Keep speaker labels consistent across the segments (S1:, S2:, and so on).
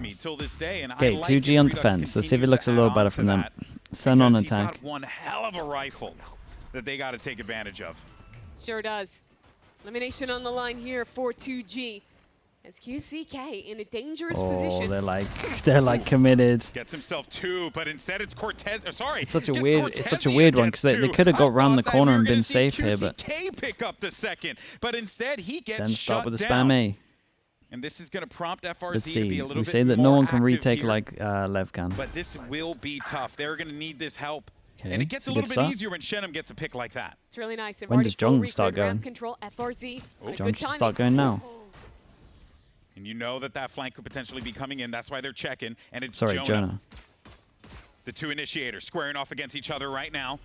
S1: me till this day. And
S2: Okay,
S1: I like
S2: 2G on defense. Let's see if it looks a little better from them. SEN on attack.
S1: He's got one hell of a rifle that they got to take advantage of.
S3: Sure does. Elimination on the line here for 2G. As QCK in a dangerous position.
S2: They're like committed.
S1: Gets himself 2, but instead it's Cortez. Oh, sorry.
S2: It's such a weird one because they could have got round the corner and been safe here, but
S1: QCK pick up the second, but instead he gets
S2: SEN start with the
S1: down.
S2: spam A.
S1: And this is going to prompt FRZ
S2: Let's
S1: to
S2: see.
S1: be a little
S2: We
S1: bit
S2: say that
S1: more
S2: no one can
S1: active
S2: retake
S1: here.
S2: like Lev can.
S1: But this will be tough. They're going to need this help.
S2: Okay,
S1: and it gets a
S2: good
S1: little bit
S2: start.
S1: easier when Shenum gets a pick like that.
S3: It's really nice.
S2: When does John start going?
S3: Control, FRZ.
S2: John should start going now.
S1: And you know that that flank could potentially be coming in. That's why they're checking. And it's
S2: Sorry, Jonah.
S1: The two initiators squaring off against each other right now.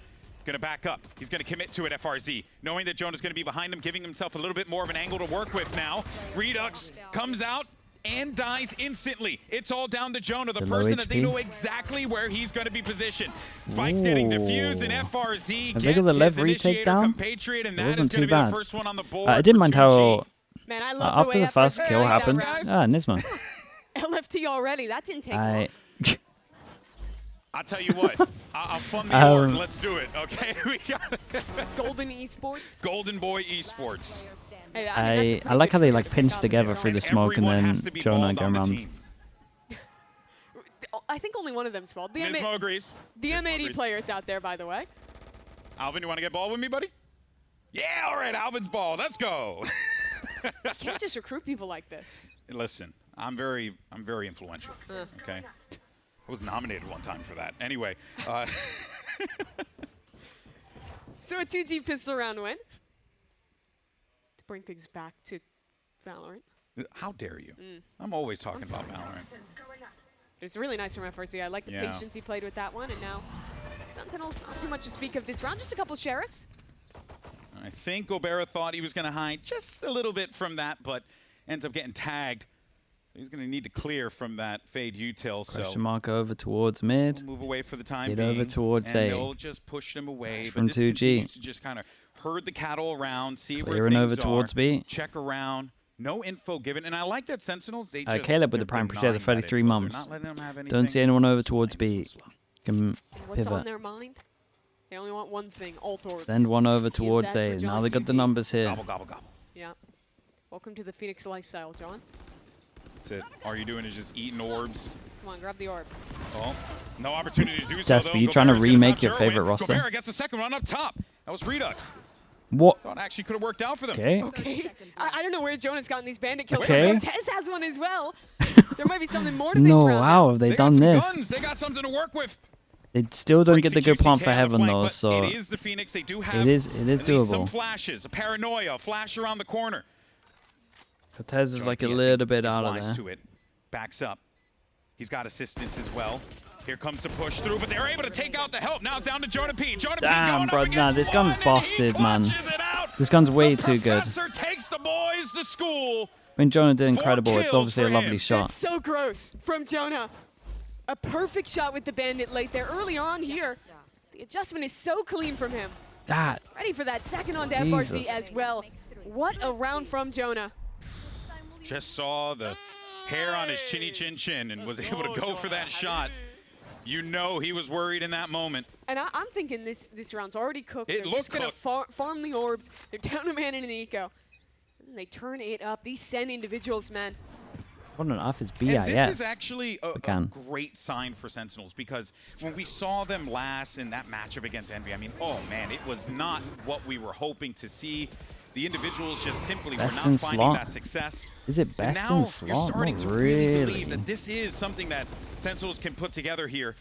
S1: Going to back up. He's going to commit to it, FRZ. Knowing that Jonah's going to be behind him, giving himself a little bit more of an angle to work with now. Redux comes out and dies instantly. It's all down to Jonah, the person that they know exactly where he's going to be positioned. Spike's getting defused, and FRZ
S2: gets
S1: his
S2: Lev retake
S1: initiator
S2: down?
S1: compatriot, and
S2: It
S1: that is
S2: wasn't
S1: going to
S2: too
S1: be the
S2: bad.
S1: first one on the board.
S2: I didn't mind how
S3: Man, I love
S2: after the first kill happened. Nisma.
S3: LFT already. That didn't take long.
S1: I'll tell you what, I'll fund the org. Let's do it, okay? We got
S3: Golden Esports.
S1: Golden Boy Esports.
S3: Hey, I mean,
S2: I like how they like pinch together through the smoke and then Jonah going around.
S3: I think only one of them's bald.
S1: Nismo agrees.
S3: The M80 players out there, by the way.
S1: Alvin, you want to get bald with me, buddy? Yeah, all right, Alvin's bald. Let's go.
S3: You can't just recruit people like this.
S1: Listen, I'm very influential. Okay, I was nominated one time for that. Anyway.
S3: So a 2G pistol round win. To bring things back to Valorant.
S1: How dare you? I'm always talking about Valorant.
S3: It's really nice from FRZ. I like the patience he played with that one, and now Sentinels, not too much to speak of this round. Just a couple sheriffs.
S1: I think Gobera thought he was going to hide just a little bit from that, but ends up getting tagged. He's going to need to clear from that fade util.
S2: Question mark over towards mid.
S1: We'll move away for the time
S2: Get
S1: being.
S2: over towards
S1: and
S2: A.
S1: they'll just push them away.
S2: From
S1: but this
S2: 2G.
S1: continues to just kind of herd the cattle around, see where
S2: Clearing
S1: things
S2: over towards B.
S1: Check around. No info given. And I like that Sentinels, they just...
S2: Caleb with the prime pressure, the 33 mums. Don't see anyone over towards B. Can
S3: What's on
S2: pivot.
S3: their mind? They only want one thing, alt orbs.
S2: Send one over towards A. Now they got the numbers here.
S1: Gobble, gobble, gobble.
S3: Yeah. Welcome to the Phoenix lifestyle, John.
S1: That's it. All you're doing is just eating orbs.
S3: Come on, grab the orb.
S1: Oh, no opportunity to do so,
S2: Desp,
S1: though.
S2: are you trying to
S1: Gobera's gonna
S2: remake
S1: stop
S2: your
S1: Jerwin.
S2: favorite roster?
S1: Gobera gets the second one up top. That was Redux.
S2: What?
S1: Thought actually could have worked out for them.
S2: Okay.
S3: Okay. I don't know where Jonah's gotten these bandit kills.
S2: Okay.
S3: Tez has one as well. There might be something more to this
S2: No,
S3: round.
S2: how have they done
S1: got some
S2: this?
S1: Guns. They got something to work with.
S2: They still don't get the good
S1: QCK
S2: plant for
S1: on the
S2: heaven
S1: flank,
S2: though,
S1: but
S2: so
S1: it is the Phoenix. They do have
S2: it is
S1: at least some
S2: doable.
S1: flashes, a paranoia, a flash around the corner.
S2: Cortez is
S1: Jonah
S2: like a
S1: P, I
S2: little
S1: think,
S2: bit
S1: is
S2: out of
S1: wise
S2: there.
S1: to it. Backs up. He's got assistance as well. Here comes the push through, but they're able to take out the help. Now it's down to Jonah P. Jonah P
S2: Damn,
S1: going
S2: bro,
S1: up
S2: nah,
S1: against
S2: this gun's
S1: one, and he
S2: busted, man.
S1: clutches it out.
S2: This gun's way
S1: The
S2: too good.
S1: Professor takes the boys to school.
S2: When Jonah did
S1: 4
S2: incredible, it's
S1: kills
S2: obviously a
S1: for
S2: lovely
S1: him.
S2: shot.
S3: That's so gross from Jonah. A perfect shot with the bandit late there early on here. The adjustment is so clean from him.
S2: That.
S3: Ready for that second on to FRZ
S2: Jesus.
S3: as well. What a round from Jonah.
S1: Just saw the hair on his chinny chin chin and was able to go for that shot. You know he was worried in that moment.
S3: And I'm thinking this round's already cooked.
S1: It
S3: They're
S1: looked
S3: just going to farm the orbs. They're down a man in an eco. And they turn it up. These SEN individuals, man.
S2: What on earth is BIS?
S1: And this is actually a
S2: Again.
S1: great sign for Sentinels because when we saw them last in that matchup against Envy, I mean, oh man, it was not what we were hoping to see. The individuals just simply were
S2: Best
S1: not
S2: in
S1: finding
S2: slot.
S1: that success.
S2: Is it
S1: And
S2: best
S1: now
S2: in
S1: you're
S2: slot?
S1: starting
S2: Not
S1: to really
S2: really.
S1: believe that this is something that Sentinels can put together here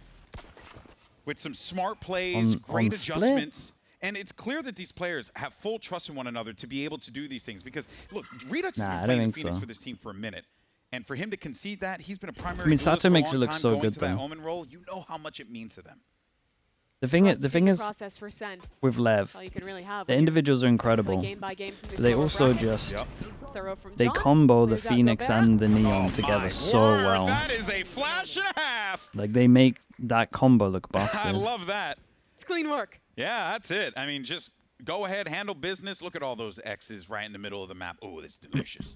S1: with some smart plays, great
S2: on split.
S1: adjustments. And it's clear that these players have full trust in one another to be able to do these things because, look, Redux has
S2: Nah, I
S1: been
S2: don't
S1: playing
S2: think
S1: Phoenix
S2: so.
S1: for this team for a minute. And for him to concede that, he's been a primary.
S2: I mean,
S1: duelist
S2: Sato
S1: for a
S2: makes
S1: long
S2: it look
S1: time,
S2: so
S1: going
S2: good,
S1: to that
S2: though.
S1: Omen role, you know how much it means to them.
S2: The thing is
S3: process for SEN.
S2: with Lev,
S3: All you can really have
S2: the
S3: when you
S2: individuals are
S3: play
S2: incredible.
S3: game by game from this
S2: They
S3: lower
S2: also
S3: bracket.
S2: just
S3: Thorough from
S2: they
S3: John.
S2: combo the
S3: Clears out
S2: Phoenix
S3: Gobera.
S2: and the Neon
S1: Oh
S2: together
S1: my
S2: so
S1: word,
S2: well.
S1: That is a flash and a half.
S2: Like they make that combo look
S1: I
S2: busted.
S1: love that.
S3: It's clean work.
S1: Yeah, that's it. I mean, just go ahead, handle business. Look at all those X's right in the middle of the map. Oh, it's delicious.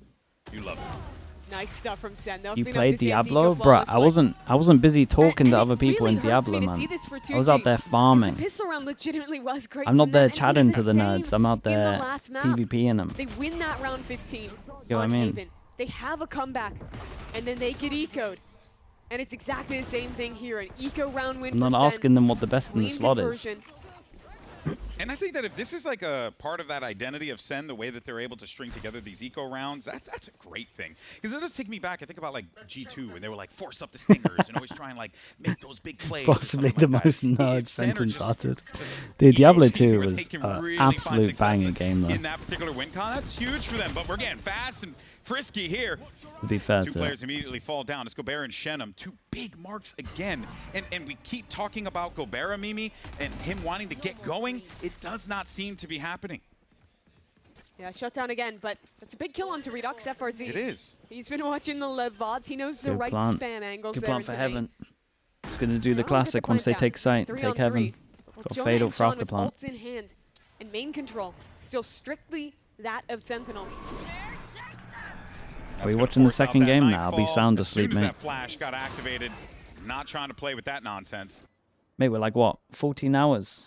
S1: You love it.
S3: Nice stuff from Sen. They'll
S2: You
S3: clean up
S2: played
S3: this
S2: Diablo,
S3: anti-eco
S2: bruh.
S3: flawlessly.
S2: I wasn't busy talking to
S3: And
S2: other
S3: it
S2: people
S3: really
S2: in
S3: hurts me
S2: Diablo,
S3: to see
S2: man.
S3: this for
S2: I was out
S3: 2G,
S2: there
S3: because
S2: farming.
S3: The pistol round legitimately was great.
S2: I'm not
S3: from
S2: there
S3: that, and it
S2: chatting
S3: was
S2: to the nerds. I'm out
S3: in the
S2: there
S3: last map.
S2: PvPing them.
S3: They win that round 15
S2: You know what I
S3: on
S2: mean?
S3: Haven. They have a comeback, and then they get eco'd. And it's exactly the same thing here. An eco round win
S2: I'm not
S3: for Sen.
S2: asking them what the best in the
S3: Clean
S2: slot is.
S3: conversion.
S1: And I think that if this is like a part of that identity of Sen, the way that they're able to string together these eco rounds, that's a great thing. Because it does take me back. I think about like G2 when they were like force up the stingers and always try and like make those big plays.
S2: Possibly the
S1: like
S2: most
S1: that.
S2: nerd
S1: If Sen are
S2: sentence
S1: just
S2: uttered.
S1: just
S2: Dude, Diablo
S1: EOT
S2: 2
S1: where
S2: was
S1: they can
S2: an
S1: really find
S2: absolute
S1: success
S2: banger game, though.
S1: in that particular win con, that's huge for them. But we're getting fast and frisky here.
S2: To be fair
S1: Two
S2: to
S1: players immediately fall down. It's Gobert and Shenum. Two big marks again. And we keep talking about Gobert, Mimi, and him wanting to get going. It does not seem to be happening.
S3: Yeah, shut down again, but that's a big kill onto Redux FRZ.
S1: It is.
S3: He's been watching the live VODs. He knows the
S2: Good
S3: right
S2: plant.
S3: spam angles
S2: Good
S3: there
S2: plan for
S3: to
S2: Heaven.
S3: make.
S2: It's going to do the
S3: Now get
S2: classic once they
S3: plant
S2: take
S3: down.
S2: site,
S3: 3
S2: take
S3: on
S2: Heaven.
S3: 3. Well,
S2: Got
S3: Jonah
S2: fade
S3: and
S2: up for
S3: John
S2: after
S3: with
S2: plant.
S3: ults in hand and main control. Still strictly that of Sentinels.
S2: Are we watching the second game now? I'll be sound asleep,
S1: as soon as
S2: mate.
S1: that flash got activated, not trying to play with that nonsense.
S2: Mate, we're like, what, 14 hours?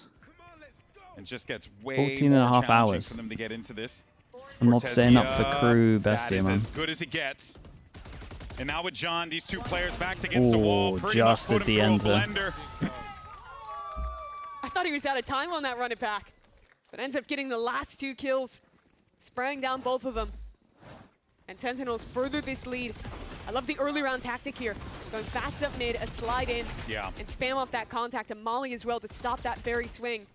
S1: And just gets way
S2: 14 and a
S1: more
S2: half
S1: challenging
S2: hours.
S1: for them to get into this.
S2: I'm not staying up for
S1: Cortezia,
S2: crew
S1: that
S2: bestie,
S1: is
S2: man.
S1: as good as it gets. And now with John, these two players backs against the wall.
S2: Oh,
S1: Pretty much
S2: just
S1: put
S2: at the
S1: him
S2: end
S1: through a
S2: there.
S1: blender.
S3: I thought he was out of time on that run it back, but ends up getting the last 2 kills, spraying down both of them. And Sentinels further this lead. I love the early round tactic here. Going fast up mid, a slide in,
S1: Yeah.
S3: and spam off that contact, and Molly as well to stop that very swing.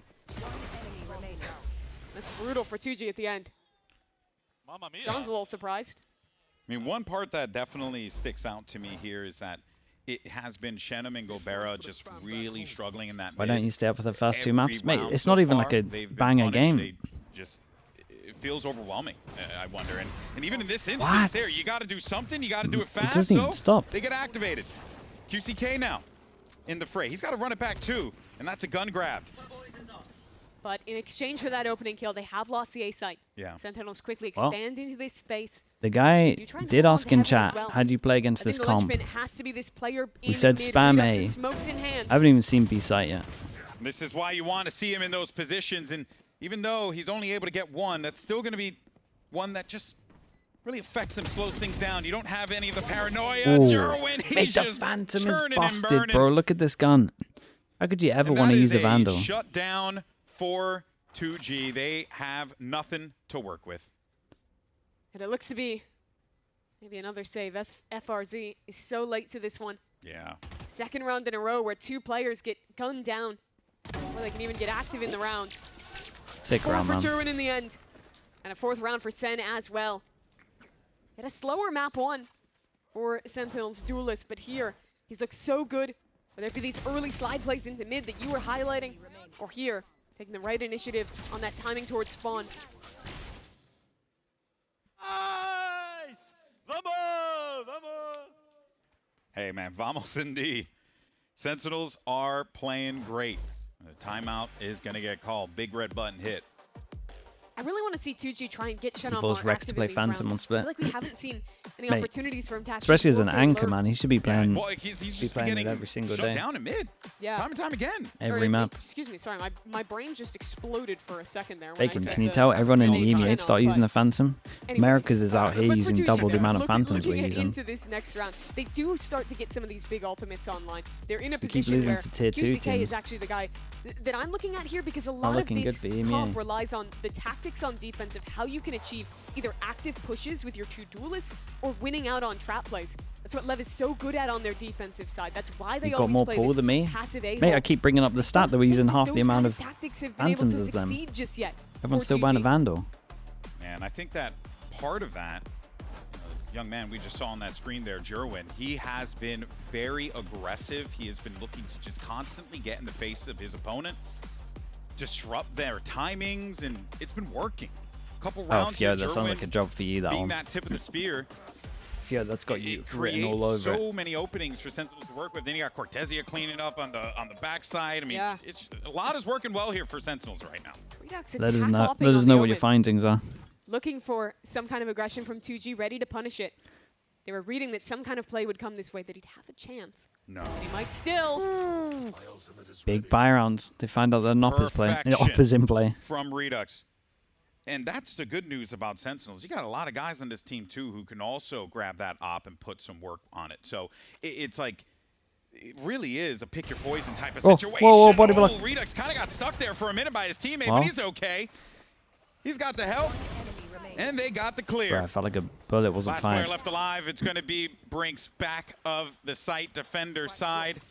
S3: That's brutal for 2G at the end. John's a little surprised.
S1: I mean, one part that definitely sticks out to me here is that it has been Shenum and Gobera just really struggling in that
S2: Why
S1: mid.
S2: don't you stay up for the first 2
S1: Every
S2: maps? Mate,
S1: round
S2: it's
S1: so
S2: not even
S1: far,
S2: like a
S1: they've been
S2: banger
S1: punished.
S2: game.
S1: They just, it feels overwhelming, I wonder. And even in this instance
S2: What?
S1: there, you got to do something. You got to do it
S2: It
S1: fast.
S2: doesn't even
S1: so
S2: stop.
S1: They get activated. QCK now in the fray. He's got to run it back too, and that's a gun grab.
S3: But in exchange for that opening kill, they have lost the A site.
S1: Yeah.
S3: Sentinels quickly
S2: Well,
S3: expand into this space.
S2: The guy
S3: Do try and
S2: did
S3: hold on
S2: ask
S3: to
S2: in
S3: Heaven as
S2: chat,
S3: well.
S2: how do you play
S3: I
S2: against
S3: think
S2: this
S3: the
S2: comp?
S3: linchpin has to be this player in
S2: said
S3: mid.
S2: spam
S3: Redux
S2: A.
S3: with smokes in hand.
S2: I haven't even seen B site yet.
S1: This is why you want to see him in those positions. And even though he's only able to get one, that's still going to be one that just really affects him, slows things down. You don't have any of the paranoia.
S2: Ooh.
S1: Jerwin, he's
S2: Mate, the
S1: just
S2: Phantom is
S1: churning and
S2: busted,
S1: burning.
S2: bro. Look at this gun. How could you ever
S1: And
S2: want to
S1: that
S2: use
S1: is
S2: a Vandal?
S1: Shut down for 2G. They have nothing to work with.
S3: And it looks to be maybe another save. FRZ is so late to this one.
S1: Yeah.
S3: Second round in a row where 2 players get gunned down before they can even get active in the round.
S2: Sick
S3: 4
S2: round,
S3: for
S2: man.
S3: Jerwin in the end. And a 4th round for Sen as well. Had a slower map 1 for Sentinels Duelist, but here he's looked so good. Whether it be these early slide plays into mid that you were highlighting, or here, taking the right initiative on that timing towards spawn.
S4: Nice! Vamos! Vamos!
S1: Hey, man, vamos indeed. Sentinels are playing great. The timeout is going to get called. Big red button hit.
S3: I really want to see 2G try and get Shenum
S2: forced
S3: more
S2: Rex to
S3: active
S2: play
S3: in these
S2: Phantom
S3: rounds.
S2: on split.
S3: I feel like we haven't seen any
S2: Mate,
S3: opportunities for him to actually
S2: Especially as an
S3: work or
S2: anchor,
S3: lurk.
S2: man. He should be playing.
S1: Well, he's just
S2: playing it
S1: getting
S2: every single
S1: shut
S2: day.
S1: down in mid.
S3: Yeah.
S1: Time and time again.
S2: Every
S3: Or,
S2: map.
S3: Excuse me, sorry, my brain just exploded for a second there. When
S2: Bacon,
S3: I said
S2: can you
S3: the
S2: tell everyone in the
S3: spinning
S2: EMEA
S3: channel,
S2: to start using the
S3: but
S2: Phantom?
S3: anyways,
S2: America's is out here
S3: but for
S2: using
S3: 2G,
S2: double the amount of Phantoms we're
S3: looking
S2: using.
S3: into this next round, they do start to get some of these big ultimates online. They're in a
S2: They keep
S3: position
S2: losing
S3: where
S2: to tier 2
S3: QCK
S2: teams.
S3: is actually the guy that I'm looking at here because a lot of
S2: looking
S3: this
S2: good for EMEA.
S3: comp relies on the tactics on defense of how you can achieve either active pushes with your 2 duelists or winning out on trap plays. That's what Lev is so good at on their defensive side. That's why they
S2: You've got
S3: always
S2: more
S3: play
S2: pull
S3: this
S2: than me.
S3: passive A.
S2: Mate, I keep bringing up the stat that we're using half the amount of
S3: tactics have been able
S2: Phantoms
S3: to
S2: as them.
S3: succeed just yet.
S2: Everyone's
S3: for
S2: still buying a
S3: 2G.
S2: Vandal.
S1: And I think that part of that, young man we just saw on that screen there, Jerwin, he has been very aggressive. He has been looking to just constantly get in the face of his opponent, disrupt their timings, and it's been working. A couple
S2: Oh,
S1: rounds here,
S2: Fio, that sounds
S1: Jerwin
S2: like a job for you, that
S1: being
S2: one.
S1: that tip of the spear.
S2: Fio, that's got you
S1: It
S2: written
S1: creates
S2: all over
S1: so
S2: it.
S1: many openings for Sentinels to work with. Then you got Cortezia cleaning up on the backside. I mean,
S3: Yeah.
S1: it's a lot is working well here for Sentinels right now.
S3: Redux
S2: Let us
S3: attack
S2: know,
S3: hopping
S2: let
S3: on
S2: us
S3: the
S2: know what your
S3: omen.
S2: findings are.
S3: Looking for some kind of aggression from 2G, ready to punish it. They were reading that some kind of play would come this way, that he'd have a chance.
S1: No.
S3: He might still.
S2: Big buy rounds. They find out that an op is play. The op is in play.
S1: From Redux. And that's the good news about Sentinels. You got a lot of guys on this team, too, who can also grab that op and put some work on it. So it's like, it really is a pick your poison type of situation.
S2: Whoa, body block.
S1: Redux kind of got stuck there for a minute by his teammate, but he's okay. He's got the help, and they got the clear.
S2: Bro, I felt like a bullet wasn't
S1: Last
S2: fired.
S1: player left alive. It's going to be Brinks back of the site, defender side.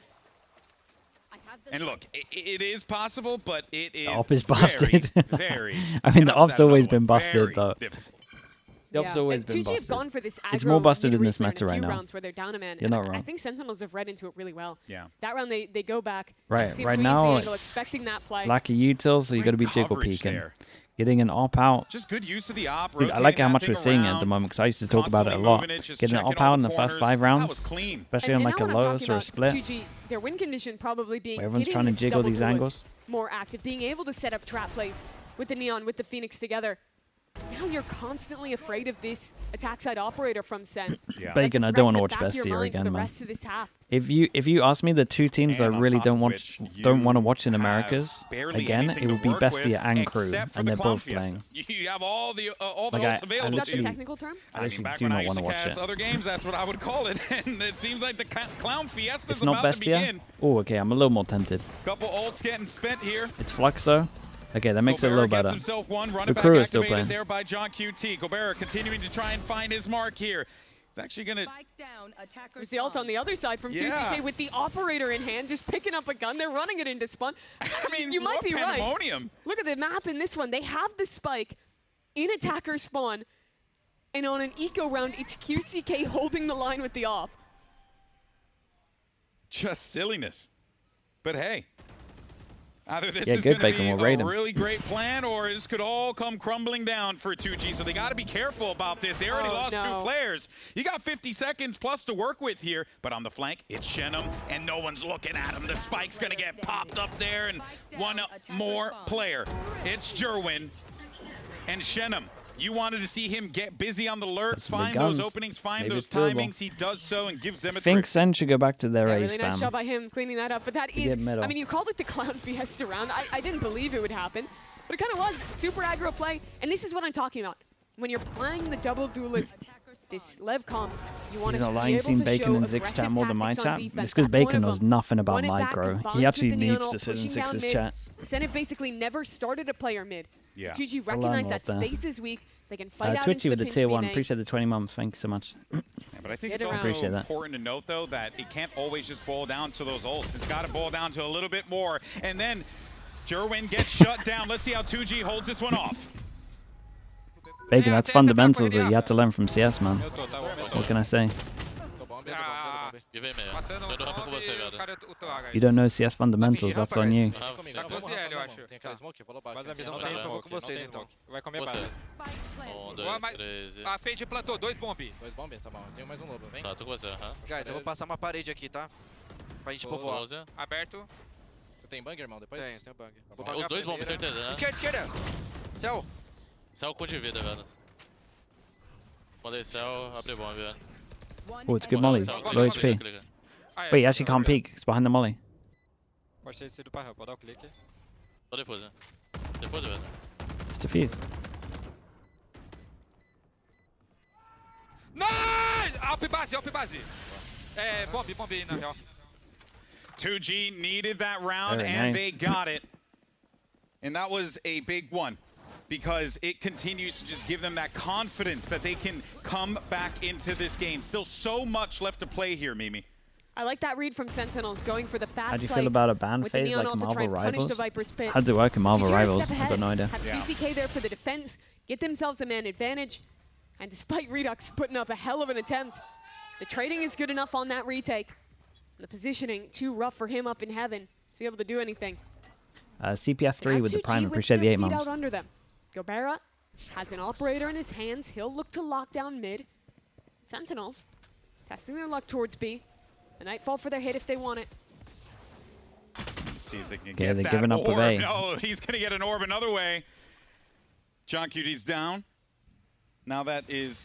S1: And look, it is possible, but it is
S2: the op is busted.
S1: very
S2: I mean, the op's always been busted, though. The op's always been
S3: 2G have
S2: busted.
S3: gone for this
S2: It's more busted in this
S3: mid-replay
S2: meta
S3: in a
S2: right
S3: few
S2: now.
S3: rounds where they're down a man.
S2: You're not
S3: And
S2: wrong.
S3: I think Sentinels have read into it really well.
S1: Yeah.
S3: That round they go back.
S2: Right,
S3: Seems
S2: right
S3: to
S2: now
S3: be
S2: it's
S3: expecting that play.
S2: lack of util, so you got to be
S1: Great
S2: jiggle
S1: coverage
S2: peeking.
S1: there.
S2: Getting an op out.
S1: Just good use of the op.
S2: Dude, I like how much we're seeing at the moment, because I used to talk about it a lot. Getting an op out in the first 5 rounds, especially on like a
S3: now what I'm
S2: Lotus
S3: talking
S2: or a
S3: about,
S2: split.
S3: 2G, their win condition probably being
S2: Where everyone's
S3: getting
S2: trying to
S3: this
S2: jiggle
S3: double
S2: these
S3: duelist
S2: angles.
S3: more active, being able to set up trap plays with the Neon, with the Phoenix together. Now you're constantly afraid of this attack side operator from Sen.
S1: Yeah.
S2: Bacon, I don't want to watch Best here again,
S3: the
S2: man.
S3: rest of this half.
S2: If you ask me the 2 teams that I
S1: And on
S2: really
S1: top
S2: don't
S1: of
S2: want
S1: which
S2: don't want to
S1: you
S2: watch in
S1: have
S2: Americas,
S1: barely
S2: again,
S1: anything
S2: it
S1: to
S2: would be
S1: work
S2: Bestia
S1: with
S2: and Crew,
S1: except for
S2: and
S1: the
S2: they're
S1: Clown
S2: both
S1: Fiesta.
S2: playing.
S1: You have all the
S2: Like,
S1: ults
S2: I
S1: available
S3: Is that
S1: to
S3: the
S1: you.
S3: technical term?
S2: I actually
S1: back
S2: do
S1: when
S2: not
S1: I used
S2: want to
S1: to
S2: watch
S1: cast
S2: it.
S1: other games, that's what I would call it. And it seems like the Clown Fiesta's
S2: It's not
S1: about to
S2: Bestia.
S1: begin.
S2: Oh, okay, I'm a little more tempted.
S1: Couple ults getting spent here.
S2: It's Flux though. Okay, that makes it a little
S1: Gobert gets
S2: better.
S1: himself one, running
S2: The
S1: back
S2: crew is still
S1: activated
S2: playing.
S1: there by John QT. Gobert continuing to try and find his mark here. He's actually going to...
S3: There's the ult on the other side from
S1: Yeah.
S3: QCK with the operator in hand, just picking up a gun. They're running it into spawn.
S1: I mean,
S3: you might
S1: what
S3: be right.
S1: pandemonium.
S3: Look at the map in this one. They have the spike in attacker spawn, and on an eco round, it's QCK holding the line with the op.
S1: Just silliness. But hey, either this
S2: Yeah,
S1: is
S2: good,
S1: going to
S2: Bacon,
S1: be
S2: we'll raid
S1: a
S2: him.
S1: really great plan, or this could all come crumbling down for 2G. So they got to be careful about this. They already lost 2 players. You got 50 seconds plus to work with here. But on the flank, it's Shenum, and no one's looking at him. The spike's going to get popped up there, and one more player. It's Jerwin and Shenum. You wanted to see him get busy on the lurk,
S2: That's some big
S1: find those
S2: guns.
S1: openings, find
S2: Maybe
S1: those
S2: it's doable.
S1: timings. He does so and gives them a
S2: Think
S1: trick.
S2: Sen should go back to their
S3: Yeah,
S2: A
S3: really nice job
S2: spam.
S3: by him cleaning that up. But that is,
S2: get middle.
S3: I mean, you called it the Clown Fiesta round. I didn't believe it would happen, but it kind of was. Super aggro play, and this is what I'm talking about. When you're playing the double duelist, this Lev comp, you want
S2: He's
S3: to
S2: not
S3: be
S2: lying.
S3: able
S2: Seen
S3: to
S2: Bacon
S3: show
S2: and Zix
S3: aggressive
S2: chat more than my
S3: tactics on
S2: chat.
S3: defense.
S2: It's because
S3: That's one
S2: Bacon
S3: of
S2: knows
S3: them.
S2: nothing about
S3: Run it back,
S2: micro.
S3: combines
S2: He
S3: with
S2: actually
S3: the
S2: needs
S3: Neon
S2: to
S3: ult,
S2: sit in
S3: pushing down
S2: Zix's
S3: mid.
S2: chat.
S3: Senate basically never started a player mid.
S1: Yeah.
S3: GG
S2: I'll
S3: recognize
S2: learn
S3: that
S2: a lot there.
S3: space is weak. They can fight out
S2: Twitchy
S3: into
S2: with
S3: the
S2: the
S3: pinch
S2: tier
S3: B
S2: 1.
S3: main.
S2: Appreciate the 20 months. Thank you so much.
S1: Yeah, but I think
S3: Get
S1: it's
S3: around.
S1: also
S2: Appreciate that.
S1: important to note, though, that it can't always just boil down to those ults. It's got to boil down to a little bit more. And then Jerwin gets shut down. Let's see how 2G holds this one off.
S2: Bacon, that's fundamentals that you had to learn from CS, man. What can I say?
S5: E vem meio. Tô indo rampa com você, viado.
S2: You don't know CS fundamentals, that's on you.
S5: Ah, sim.
S4: Tá com você, eu acho.
S5: Tem aquela smoke? Vou
S4: Mas a visão
S5: Não
S4: da
S5: tem
S4: risca eu vou
S5: smoke,
S4: com vocês,
S5: não tem
S4: então.
S5: smoke.
S4: Vai comer
S5: Você.
S4: base.
S5: 1, 2, 3 e...
S4: A Fade plantou, 2 bomb.
S5: 2 bomb? Tá bom. Tem mais um lobo, vem. Tá, tô com você, aham.
S4: Guys, eu vou passar uma parede aqui, tá? Pra gente povoar.
S5: 12.
S4: Aberto.
S5: Você tem bang, irmão, depois?
S4: Tem o bang. Vou
S5: Os
S4: bangar a
S5: dois bombs,
S4: primeira.
S5: certeza, né?
S4: Esquerda! Céu!
S5: Céu com de vida, velho. Mandei céu, abre bomb, velho.
S2: Oh, it's good molly.
S5: Céu,
S2: Low
S5: clica,
S2: HP.
S5: clica.
S2: Wait, you actually can't peek. It's behind the molly.
S4: Pode ter sido pra rampa, pode dar o clique.
S5: Só depois, né? Depois, velho.
S2: It's defused.
S4: Nice! Alp base! É, bomb aí, na real.
S1: 2G needed that round,
S2: Very
S1: and
S2: nice.
S1: they got it. And that was a big one, because it continues to just give them that confidence that they can come back into this game. Still so much left to play here, Mimi.
S3: I like that read from Sentinels, going for the fast
S2: How do you
S3: play
S2: feel about a ban
S3: with the
S2: phase
S3: Neon
S2: like
S3: ult to try
S2: Marvel
S3: and punish the
S2: Rivals?
S3: Viper's pit.
S2: How does it work in Marvel
S3: GG are a
S2: Rivals?
S3: step
S2: I've got no
S3: ahead,
S2: idea.
S3: Have
S1: Yeah.
S3: QCK there for the defense, get themselves a man advantage, and despite Redux putting up a hell of an attempt, the trading is good enough on that retake. And the positioning too rough for him up in heaven to be able to do anything.
S2: CPF3
S3: Now
S2: with the
S3: 2G
S2: prime.
S3: with
S2: Appreciate the
S3: their
S2: 8
S3: feet
S2: months.
S3: out under them. Gobera has an operator in his hands. He'll look to lock down mid. Sentinels testing their luck towards B. A Nightfall for their hit if they want it.
S1: See if they can
S2: Yeah,
S1: get
S2: they're
S1: that
S2: giving up a
S1: orb.
S2: bay.
S1: No, he's going to get an orb another way. John QT's down. Now that is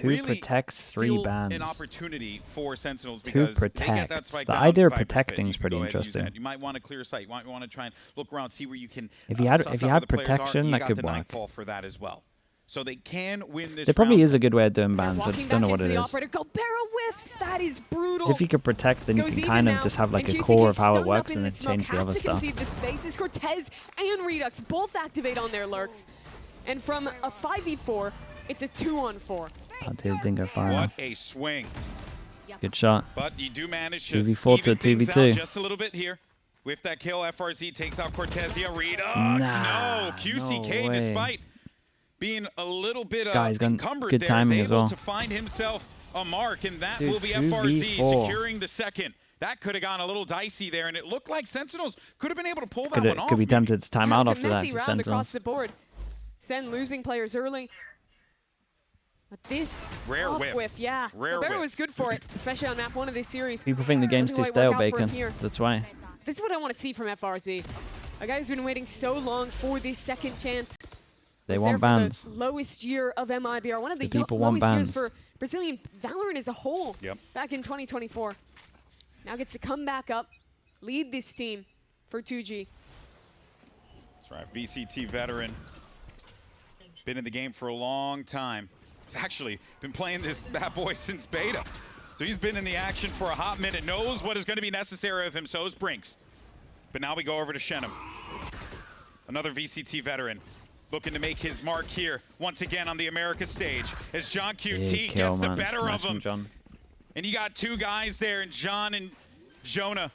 S1: really
S2: protects, 3 bans.
S1: an opportunity for Sentinels
S2: 2
S1: because
S2: protects.
S1: they get that spike
S2: The
S1: down
S2: idea of
S1: Viper's
S2: protecting
S1: pit.
S2: is
S1: You can
S2: pretty
S1: go ahead and use
S2: interesting.
S1: that. You might want to clear sight. You might want to try and look around, see where you can.
S2: If you had
S1: suss out where the players
S2: protection,
S1: are.
S2: that
S1: You
S2: could
S1: got the
S2: work.
S1: Nightfall for that as well. So they can win this.
S2: There probably
S1: round.
S2: is a good way of doing bans. I
S3: Walking
S2: just don't know
S3: back
S2: what
S3: into
S2: it
S3: the
S2: is.
S3: operator. Gobera whiffs. That is brutal.
S2: If you could protect, then you
S3: Goes
S2: can
S3: even
S2: kind of
S3: now,
S2: just have like
S3: and
S2: a
S3: QCK
S2: core of how it
S3: stunned
S2: works
S3: up in
S2: and
S3: the
S2: then
S3: smoke,
S2: change the
S3: has
S2: other
S3: to
S2: stuff.
S3: concede the spaces. Cortez and Redux both activate on their lurks. And from a 5v4, it's a 2-on-4.
S2: Oh, dude, didn't go far
S1: What
S2: enough.
S1: a swing!
S2: Good shot.
S1: But you do manage to
S2: 2v4 to
S1: even things out
S2: 2v2.
S1: just a little bit here. With that kill, FRZ takes out Cortezia. Redux,
S2: Nah,
S1: no. QCK,
S2: no way.
S1: despite being a little bit
S2: Guy's got
S1: encumbered
S2: good
S1: there,
S2: timing
S1: is
S2: as
S1: able
S2: well.
S1: to find himself a mark, and that
S2: Dude,
S1: will be FRZ
S2: 2v4.
S1: securing the second. That could have gone a little dicey there, and it looked like Sentinels could have been able to pull that one off.
S2: Could be
S1: maybe.
S2: tempted to time
S3: Yeah,
S2: out
S3: it was
S2: after
S3: a
S2: that.
S3: messy
S2: To
S3: round across
S2: Sentinels.
S3: the board. Sen losing players early. But this
S1: Rare
S3: up
S1: whiff.
S3: yeah.
S1: Rare
S3: Gobera
S1: whiff.
S3: was good for it, especially on map 1 of this series.
S2: People think the game's too
S3: Doesn't quite
S2: stale,
S3: work out for him
S2: Bacon.
S3: here.
S2: That's why.
S3: This is what I want to see from FRZ. A guy who's been waiting so long for this second chance.
S2: They
S3: Was
S2: want
S3: there for
S2: bans.
S3: the lowest year of MIBR, one of the,
S2: The people want
S3: lowest years
S2: bans.
S3: for Brazilian Valorant as a whole.
S1: Yep.
S3: Back in 2024. Now gets to come back up, lead this team for 2G.
S1: That's right, VCT veteran. Been in the game for a long time. He's actually been playing this bad boy since beta. So he's been in the action for a hot minute, knows what is going to be necessary of him, so is Brinks. But now we go over to Shenum. Another VCT veteran looking to make his mark here once again on the America stage as John QT
S2: Big kill,
S1: gets the
S2: man.
S1: better
S2: Nice
S1: of
S2: from
S1: him.
S2: John.
S1: And you got 2 guys there, and John and Jonah,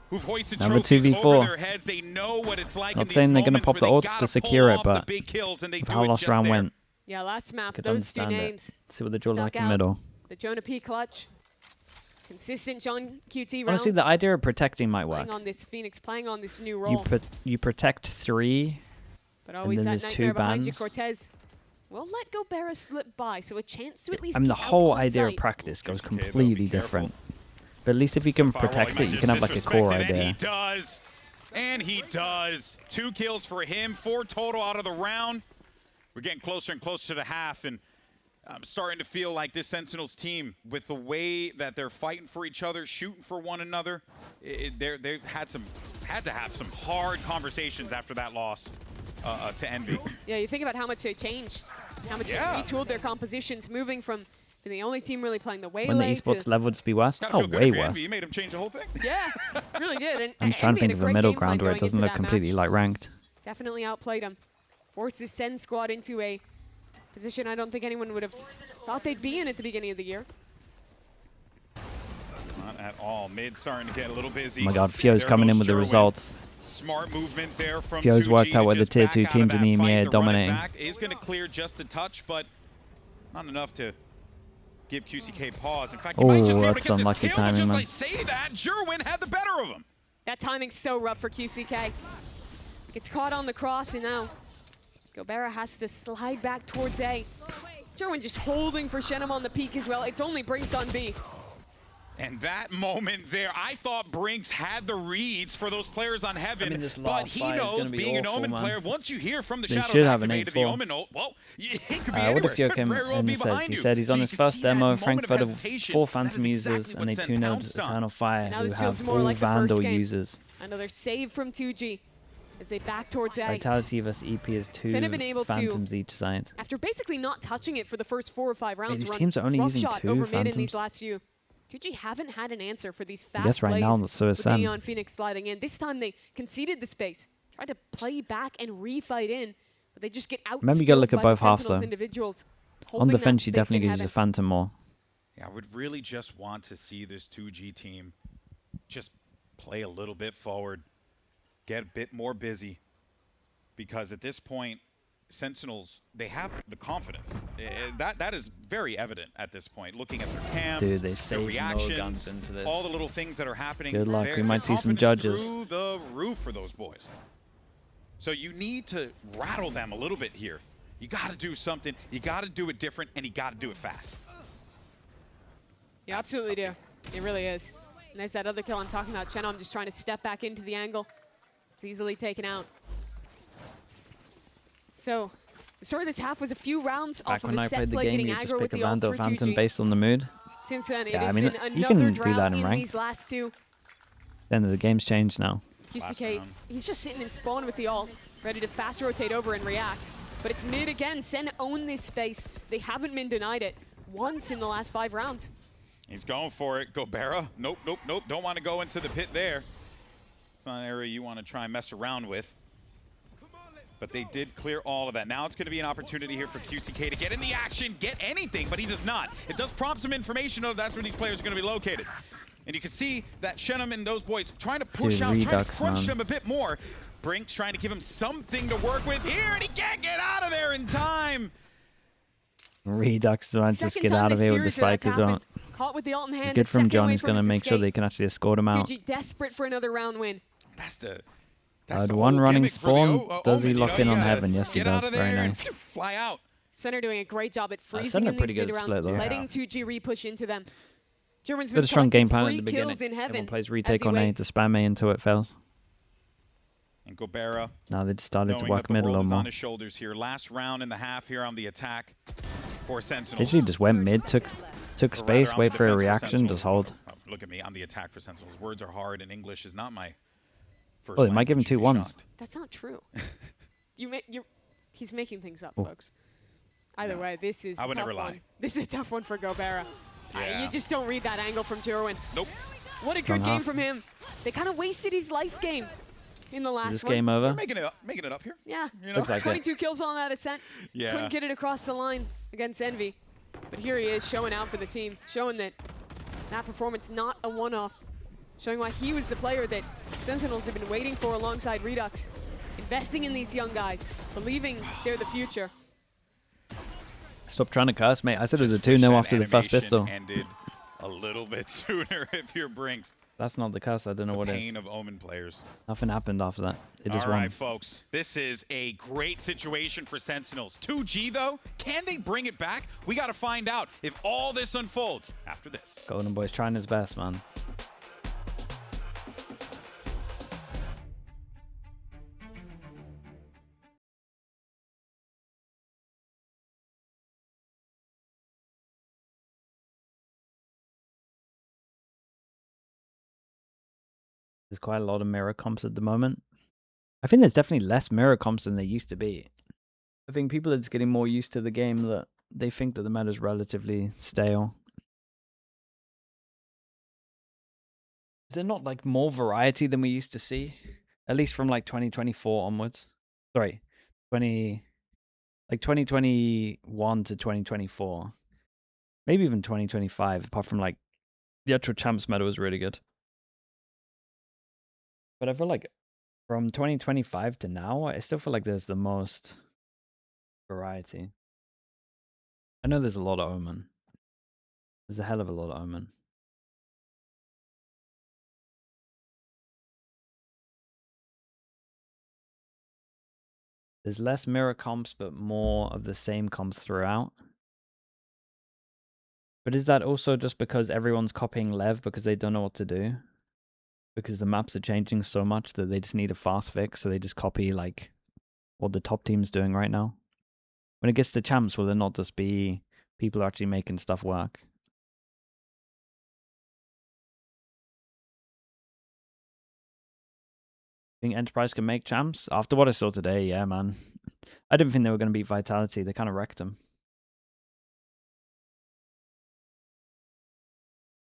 S1: who've hoisted
S2: Another
S1: trophies
S2: 2v4.
S1: over their heads. They know what it's like
S2: Not
S1: in these
S2: saying they're gonna
S1: moments
S2: pop the
S1: where
S2: ults
S1: they
S2: to
S1: gotta
S2: secure
S1: pull
S2: it,
S1: off
S2: but
S1: the big kills, and they
S2: of
S1: do
S2: how
S1: it
S2: last
S1: just
S2: round
S1: there.
S2: went,
S3: Yeah, last map,
S2: could
S3: those 2
S2: understand it.
S3: names.
S2: See what they draw
S3: stuck
S2: like in
S3: out.
S2: middle.
S3: The Jonah P clutch. Consistent John QT rounds.
S2: Honestly, the idea of protecting might work.
S3: playing on this Phoenix, playing on this new role.
S2: You protect 3.
S3: But always
S2: then
S3: that
S2: there's
S3: nightmare
S2: 2
S3: behind you,
S2: bans.
S3: Cortez. Will let Gobera slip by, so a chance to at least
S2: I mean, the
S3: keep out
S2: whole
S3: on
S2: idea of
S3: sight.
S2: practice goes
S1: Okay, though, be
S2: completely
S1: careful.
S2: different. But at least if you can
S1: Firewall,
S2: protect
S1: he
S2: it, you
S1: might
S2: can have like a
S1: just
S2: core
S1: disrespect it, and he
S2: idea.
S1: does. And he does. 2 kills for him, 4 total out of the round. We're getting closer and closer to the half, and I'm starting to feel like this Sentinels team, with the way that they're fighting for each other, shooting for one another, they've had to have some hard conversations after that loss to Envy.
S3: Yeah, you think about how much they changed, how much
S1: Yeah.
S3: they retooled their compositions, moving from being the only team really playing the
S2: When the
S3: Waylay
S2: esports
S3: to...
S2: level would be worse.
S1: Gotta
S2: Oh,
S1: feel good
S2: way
S1: if you're
S2: worse.
S1: Envy. You made him change the whole thing.
S3: Yeah, really did. And
S2: I'm just trying to
S3: Envy
S2: think
S3: had
S2: of
S3: a
S2: a
S3: great
S2: middle
S3: game plan
S2: ground where it
S3: going
S2: doesn't
S3: into
S2: look
S3: that
S2: completely
S3: match.
S2: like ranked.
S3: Definitely outplayed him. Forces Sen squad into a position I don't think anyone would have thought they'd be in at the beginning of the year.
S1: Not at all. Mid starting to get a little busy.
S2: Oh my god, Fio's
S1: There
S2: coming in
S1: goes
S2: with the
S1: Jerwin.
S2: results.
S1: Smart movement there from
S2: Fio's
S1: 2G
S2: worked
S1: to
S2: out with the
S1: just
S2: tier
S1: back
S2: 2
S1: out of
S2: teams
S1: that
S2: in
S1: fight.
S2: EMEA,
S1: They're running
S2: dominating.
S1: back. Is going to clear just a touch, but not enough to give QCK pause. In fact, he might just be able to
S2: that's
S1: get this
S2: unlucky
S1: kill,
S2: timing,
S1: but just
S2: man.
S1: I say that, Jerwin had the better of him.
S3: That timing's so rough for QCK. Gets caught on the cross, and now Gobera has to slide back towards A. Jerwin just holding for Shenum on the peak as well. It's only Brinks on B.
S1: And that moment there, I thought Brinks had the reads for those players on Heaven,
S2: I mean, this
S1: but
S2: last
S1: he
S2: fight is
S1: knows
S2: gonna be
S1: being an
S2: awful,
S1: Omen
S2: man.
S1: player, once you hear from the
S2: They
S1: shadows
S2: should have an
S1: activated, the
S2: 8-4.
S1: Omen ult, well, it could be
S2: What
S1: anywhere.
S2: if you
S1: It could
S2: came
S1: very well
S2: and
S1: be
S2: he said,
S1: behind you.
S2: he's
S1: So
S2: on
S1: you
S2: his
S1: can
S2: first
S1: see that
S2: demo,
S1: moment
S2: Frankfurt of
S1: hesitation.
S2: 4
S1: That
S2: Phantom
S1: is
S2: users,
S1: exactly
S2: and they
S1: what Sen
S2: 2-0'd
S1: pounced on.
S2: Eternal Fire,
S3: Now
S2: who
S3: this feels
S2: have
S3: more
S2: all
S3: like the first
S2: Vandal
S3: game.
S2: users.
S3: Another save from 2G as they back towards A.
S2: Vitality vs EP is 2
S3: Sen have been able to-
S2: Phantoms each side.
S3: After basically not touching it for the first 4 or 5 rounds,
S2: these
S3: run
S2: teams are only using
S3: roughshod
S2: 2
S3: over mid in
S2: Phantoms.
S3: these last few. 2G haven't had an answer for these fast
S2: guess right
S3: plays
S2: now, so is
S3: with
S2: Sen.
S3: Neon Phoenix sliding in. This time they conceded the space, tried to play back and refight in, but they just get out.
S2: Remember, you gotta look at both halves, though.
S3: Individuals
S2: On defense, you definitely use a Phantom more.
S1: Yeah, I would really just want to see this 2G team just play a little bit forward, get a bit more busy, because at this point, Sentinels, they have the confidence. That is very evident at this point. Looking at their cams,
S2: Dude, they
S1: their
S2: saved no
S1: reactions,
S2: guns into this.
S1: all the little things that are happening.
S2: Good luck.
S1: Their
S2: We might see some
S1: confidence
S2: judges.
S1: through the roof for those boys. So you need to rattle them a little bit here. You got to do something. You got to do it different, and you got to do it fast.
S3: You absolutely do. It really is. And there's that other kill I'm talking about. Chenom just trying to step back into the angle. It's easily taken out. So start of this half was a few rounds
S2: Back
S3: off of
S2: when
S3: a
S2: I
S3: set
S2: played the
S3: play,
S2: game,
S3: getting
S2: you just
S3: aggro with
S2: pick a
S3: the ults
S2: Vandal
S3: for
S2: Phantom
S3: 2G.
S2: based on the mood.
S3: Since then,
S2: Yeah,
S3: it has
S2: I mean,
S3: been
S2: you
S3: another
S2: can do
S3: drought
S2: that in
S3: in
S2: ranked.
S3: these last two.
S2: Then the game's changed now.
S3: QCK, he's just sitting in spawn with the ult, ready to fast rotate over and react. But it's mid again. Sen own this space. They haven't been denied it once in the last 5 rounds.
S1: He's going for it. Gobera. Nope, nope, nope. Don't want to go into the pit there. It's not an area you want to try and mess around with. But they did clear all of that. Now it's going to be an opportunity here for QCK to get in the action, get anything, but he does not. It does prompt some information of that's where these players are going to be located. And you can see that Shenum and those boys trying to push out, trying to crunch him a bit more. Brink's trying to give him something to work with here, and he can't get out of there in time.
S2: Redux trying to just get out of here with the spike as well.
S3: Caught with the ult in hand.
S2: It's good from John. He's going to make sure they can actually escort him out.
S3: 2G desperate for another round win.
S1: That's the
S2: one running spawn. Does he lock in on
S1: heaven?
S2: Heaven? Yes, he does. Very nice.
S1: Fly out.
S3: Center doing a great job at freezing in these mid rounds, letting 2G re-push into them. Germans
S2: bit of strong game plan at the
S3: 3
S2: beginning.
S3: kills in Heaven.
S2: Everyone plays retake on A to spam A until it fails.
S1: And Gobera.
S2: Now they just started to work mid a little more.
S1: On his shoulders here. Last round and a half here on the attack for Sentinels.
S2: Literally just went mid, took space, wait for a reaction, just hold.
S1: Oh, look at me, I'm the attack for Sentinels. Words are hard and English is not my first
S2: Oh, they might give him 2 ones.
S3: That's not true. He's making things up, folks. Either way, this is
S1: I would
S3: a tough
S1: never lie.
S3: one. This is a tough one for Gobera.
S1: Yeah.
S3: You just don't read that angle from Jerwin.
S1: Nope.
S3: What a good game from him. They kind of wasted his life game in the last one.
S2: Is this game over?
S1: Making it up here.
S3: Yeah.
S1: You know?
S2: Like
S3: 22 kills on that Ascent.
S1: Yeah.
S3: Couldn't get it across the line against Envy. But here he is showing out for the team, showing that performance not a one-off, showing why he was the player that Sentinels have been waiting for alongside Redux, investing in these young guys, believing they're the future.
S2: Stop trying to curse, mate. I said it was a 2-0 after the first pistol.
S1: Ended a little bit sooner if you're Brinks.
S2: That's not the curse. I don't know what it is.
S1: Pain of Omen players.
S2: Nothing happened after that. It just won.
S1: All right, folks. This is a great situation for Sentinels. 2G, though, can they bring it back? We got to find out if all this unfolds after this.
S2: Golden Boy's trying his best, man. There's quite a lot of mirror comps at the moment. I think there's definitely less mirror comps than there used to be. I think people are just getting more used to the game that they think that the meta is relatively stale. Is there not like more variety than we used to see? At least from like 2024 onwards. Sorry, 2021 to 2024. Maybe even 2025, apart from like the actual champs meta was really good. But I feel like from 2025 to now, I still feel like there's the most variety. I know there's a lot of Omen. There's a hell of a lot of Omen. There's less mirror comps, but more of the same comps throughout. But is that also just because everyone's copying Lev because they don't know what to do? Because the maps are changing so much that they just need a fast fix, so they just copy like what the top team's doing right now. When it gets to champs, will there not just be people actually making stuff work? Think Enterprise can make champs? After what I saw today, yeah, man. I didn't think they were going to beat Vitality. They kind of wrecked them.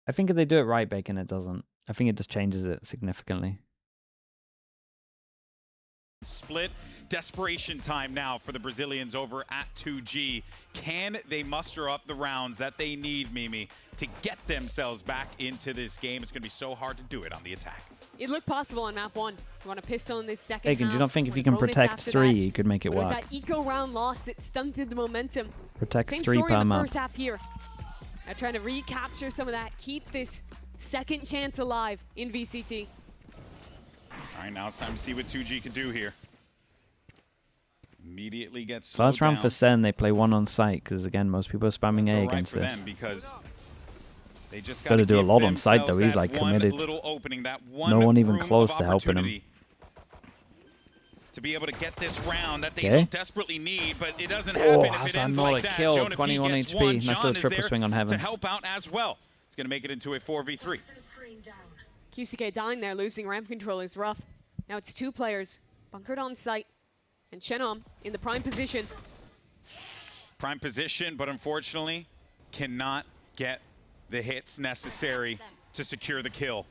S2: I think if they do it right, Bacon, it doesn't. I think it just changes it significantly.
S1: Split. Desperation time now for the Brazilians over at 2G. Can they muster up the rounds that they need, Mimi, to get themselves back into this game? It's going to be so hard to do it on the attack.
S3: It looked possible on map 1. You want a pistol in this second
S2: Bacon,
S3: half.
S2: do you not think if you can protect 3, you could make it work?
S3: It was that eco round loss that stunted the momentum.
S2: Protect
S3: Same
S2: 3
S3: story
S2: per
S3: in the
S2: map.
S3: first half here. Now trying to recapture some of that, keep this second chance alive in VCT.
S1: All right, now it's time to see what 2G can do here. Immediately gets
S2: First round
S1: down.
S2: for SEN, they play 1 on site, because again, most people are spamming A against this.
S1: Because they just
S2: got to do a lot on site though. He's like committed.
S1: Opening,
S2: no one even close to helping him.
S1: to be able to get this round that they
S2: Okay.
S1: desperately need, but it doesn't happen if
S2: has
S1: it
S2: that
S1: ends
S2: not
S1: like
S2: a
S1: that.
S2: kill?
S1: Jonah P
S2: 21
S1: gets
S2: HP.
S1: one.
S2: Nice
S1: John
S2: little
S1: is
S2: triple
S1: there
S2: swing on Heaven.
S1: to help out as well. It's going to make it into a 4v3.
S3: QCK dying there, losing ramp control is rough. Now it's 2 players bunkered on site, and Chenom in the prime position.
S1: Prime position, but unfortunately cannot get the hits necessary to secure the kill.